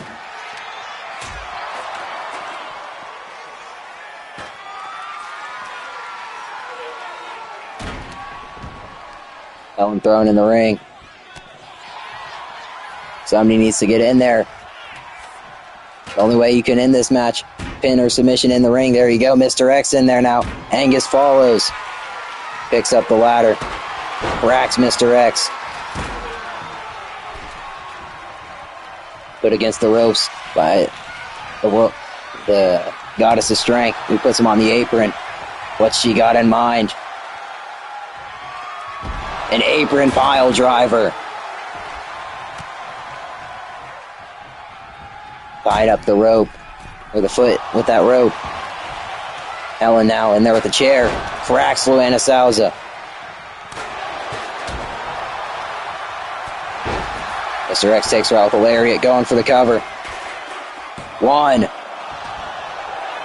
Allen thrown in the ring. Somebody needs to get in there. The only way you can end this match, pin or submission in the ring. There you go, Mr. X in there now. Angus follows. Picks up the ladder. Cracks Mr. X. Put against the ropes by the Goddess of Strength, who puts him on the apron. What's she got in mind? An apron pile driver. Tied up the rope, or the foot with that rope. Ellen now in there with the chair. Cracks Luana Souza. Mr. X takes her out with a lariat, going for the cover. 1.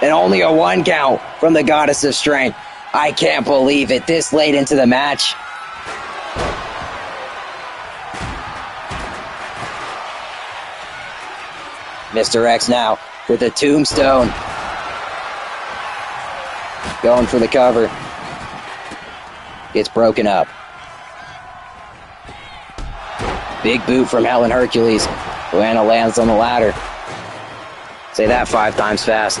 And only a 1 count from the Goddess of Strength. I can't believe it this late into the match. Mr. X now with a tombstone. Going for the cover. Gets broken up. Big boot from Helen Hercules. Joanna lands on the ladder. Say that 5 times fast.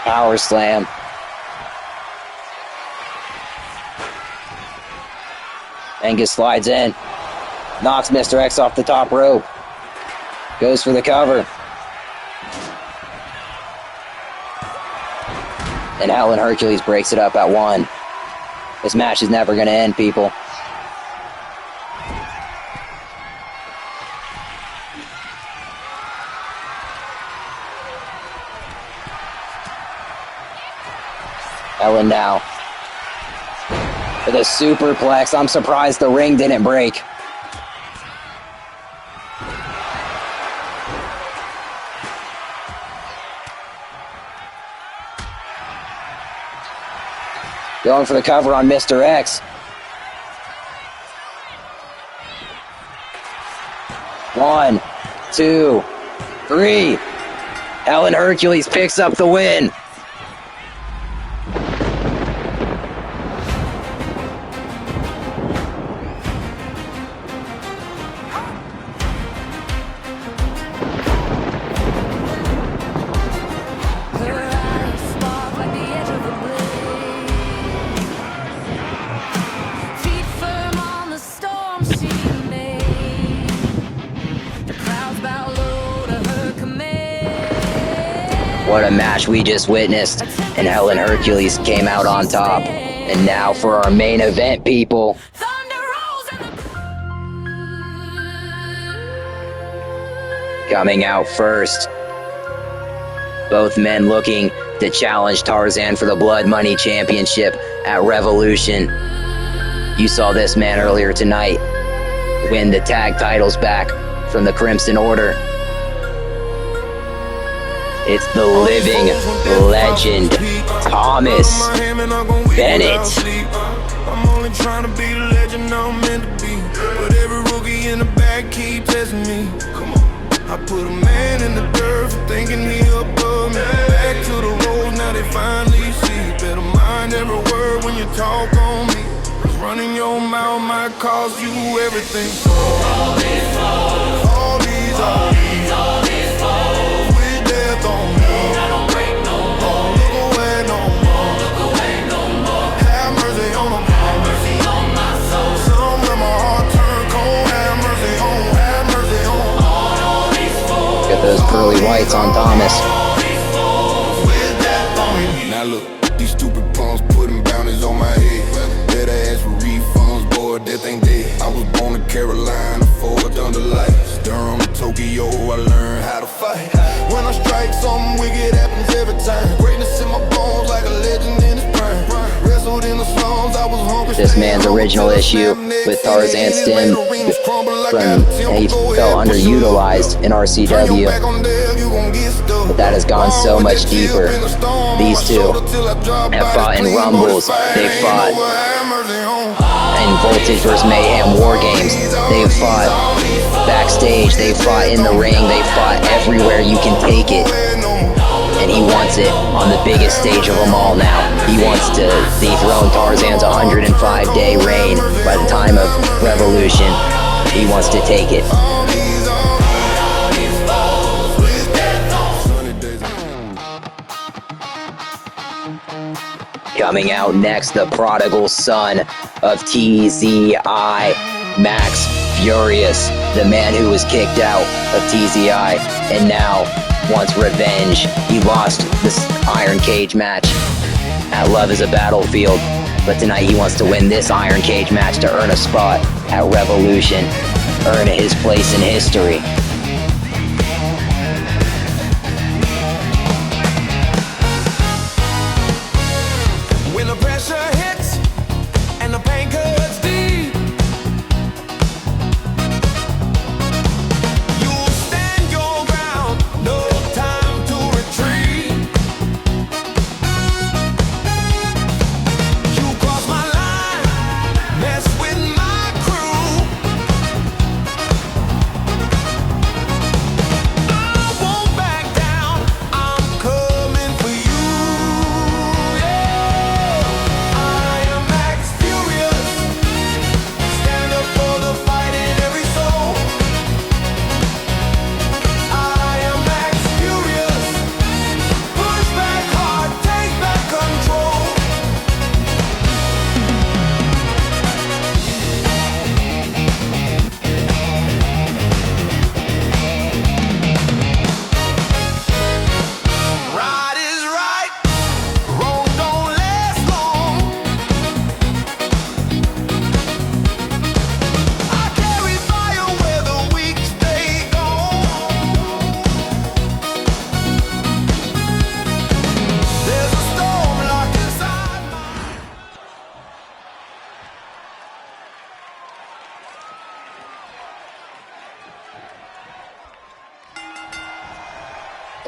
Power slam. Angus slides in. Knocks Mr. X off the top rope. Goes for the cover. And Helen Hercules breaks it up at 1. This match is never going to end, people. Helen now with a superplex. I'm surprised the ring didn't break. Going for the cover on Mr. X. 1, 2, 3. Helen Hercules picks up the win. What a match we just witnessed, and Helen Hercules came out on top. And now for our main event, people. Coming out first, both men looking to challenge Tarzan for the Blood Money Championship at Revolution. You saw this man earlier tonight win the tag titles back from the Crimson Order. It's the living legend, Thomas Bennett. I'm only trying to be the legend I'm meant to be. But every rookie in the back keep testing me. Come on. I put a man in the dirt for thinking he above me. Back to the road, now they finally see. Better mind every word when you talk on me. Cause running your mouth might cost you everything. All these foes, all these foes. On me. I don't break no more. Look away no more. Look away no more. Have mercy on them. Have mercy on my soul. Some of my heart turn cold. Have mercy on. All these fools. Get those pearly whites on Thomas. Now look, these stupid punks putting bounties on my head. Better ask for refunds, boy, that ain't dead. I was born in Carolina, forged under lights. Durham, Tokyo, I learned how to fight. When I strike, something wicked happens every time. Greatness in my bones like a legend in his prime. Wrestled in the slums, I was hungry. This man's original issue with Tarzan stemmed from he felt underutilized in RCW. But that has gone so much deeper. These two have fought in Rumbles. They've fought in Voltage vs. Mayhem War Games. They've fought backstage. They've fought in the ring. They've fought everywhere you can take it. And he wants it on the biggest stage of them all now. He wants to dethrone Tarzan's 105-day reign by the time of Revolution. He wants to take it. Coming out next, the prodigal son of TZI, Max Furious, the man who was kicked out of TZI and now wants revenge. He lost this Iron Cage match at Love is a Battlefield, but tonight he wants to win this Iron Cage match to earn a spot at Revolution, earn his place in history.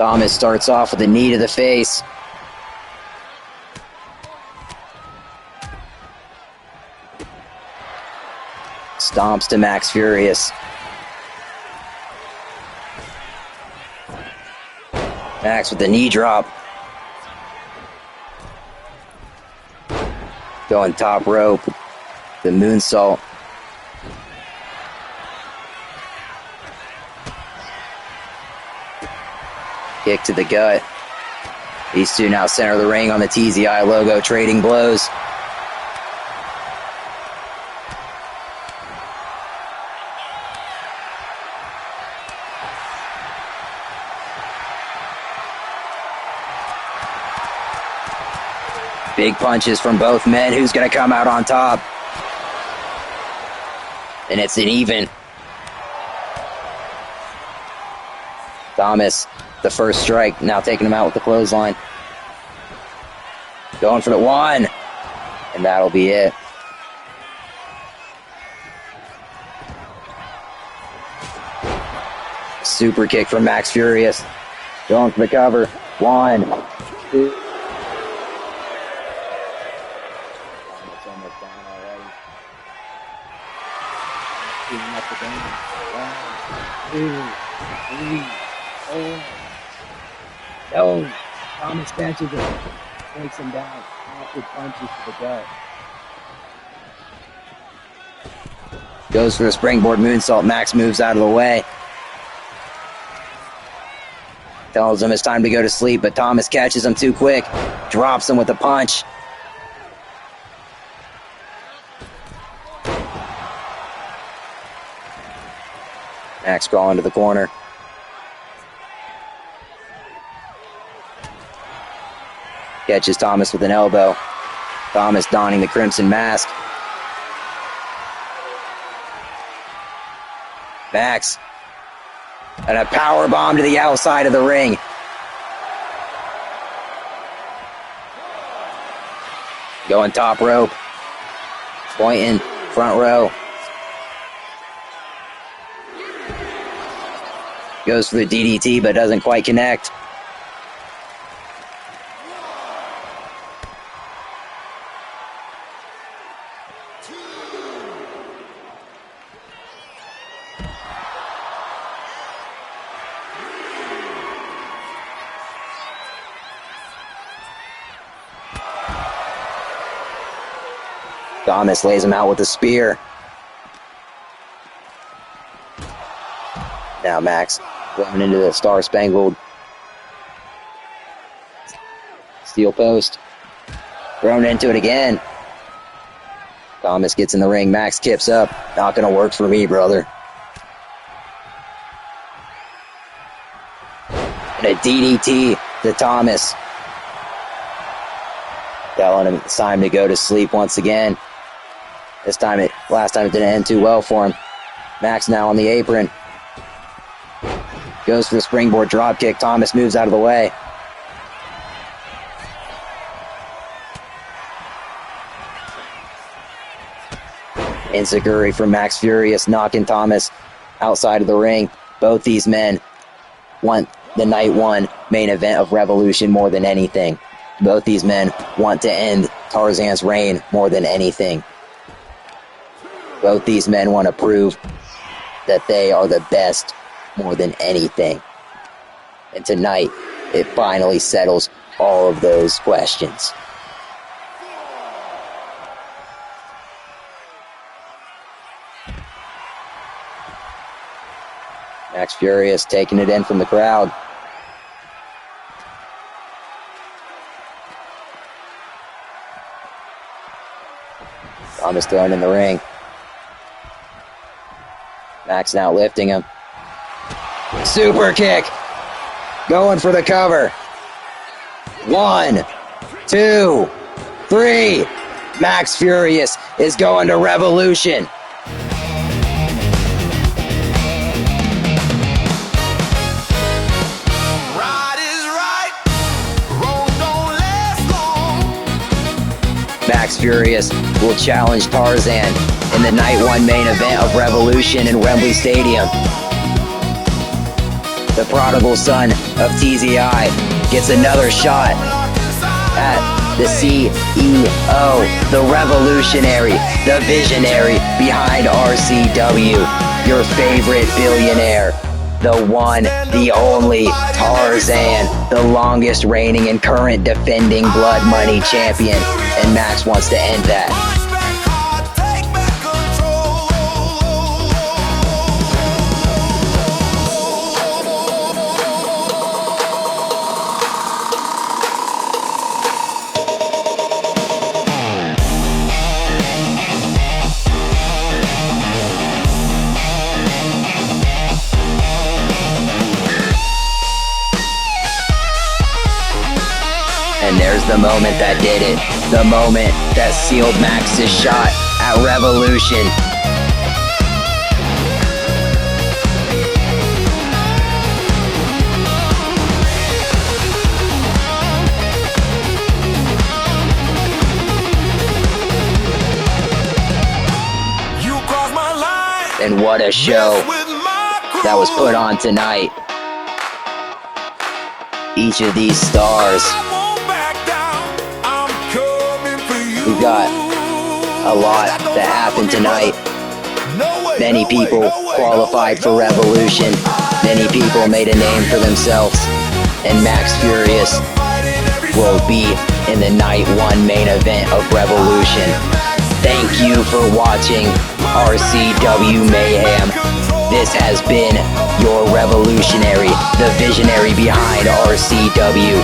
Thomas starts off with a knee to the face. Stomps to Max Furious. Max with the knee drop. Going top rope. The moonsault. Kick to the gut. These two now center of the ring on the TZI logo, trading blows. Big punches from both men. Who's going to come out on top? And it's an even. Thomas, the first strike, now taking him out with the clothesline. Going for the one. And that'll be it. Super kick from Max Furious. Going for the cover. 1, 2. No, Thomas catches him, takes him down, awkward punches to the gut. Goes for the springboard moonsault. Max moves out of the way. Tells him it's time to go to sleep, but Thomas catches him too quick, drops him with a punch. Max crawling to the corner. Catches Thomas with an elbow. Thomas donning the crimson mask. Max. And a power bomb to the outside of the ring. Going top rope. Pointing front row. Goes for the DDT, but doesn't quite connect. Thomas lays him out with a spear. Now Max going into the star-spangled steel post. Thrown into it again. Thomas gets in the ring. Max kips up. Not going to work for me, brother. And a DDT to Thomas. Telling him it's time to go to sleep once again. Last time it didn't end too well for him. Max now on the apron. Goes for the springboard dropkick. Thomas moves out of the way. Enziguri from Max Furious, knocking Thomas outside of the ring. Both these men want the night one main event of Revolution more than anything. Both these men want to end Tarzan's reign more than anything. Both these men want to prove that they are the best more than anything. And tonight, it finally settles all of those questions. Max Furious taking it in from the crowd. Thomas thrown in the ring. Max now lifting him. Super kick. Going for the cover. 1, 2, 3. Max Furious is going to Revolution. Max Furious will challenge Tarzan in the night one main event of Revolution in Wembley Stadium. the prodigal son of TZI, gets another shot at the CEO, the revolutionary, the visionary behind RCW, your favorite billionaire, the one, the only Tarzan, the longest reigning and current defending Blood Money champion, and Max wants to end that. And there's the moment that did it. The moment that sealed Max's shot at Revolution. You crossed my line. And what a show that was put on tonight. Each of these stars, we've got a lot that happened tonight. Many people qualified for Revolution. Many people made a name for themselves. And Max Furious will be in the night one main event of Revolution. Thank you for watching RCW Mayhem. This has been your revolutionary, the visionary behind RCW,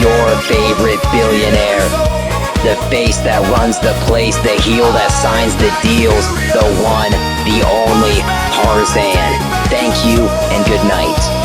your favorite billionaire. The face that runs the place, the heel that signs the deals, the one, the only Tarzan. Thank you and good night.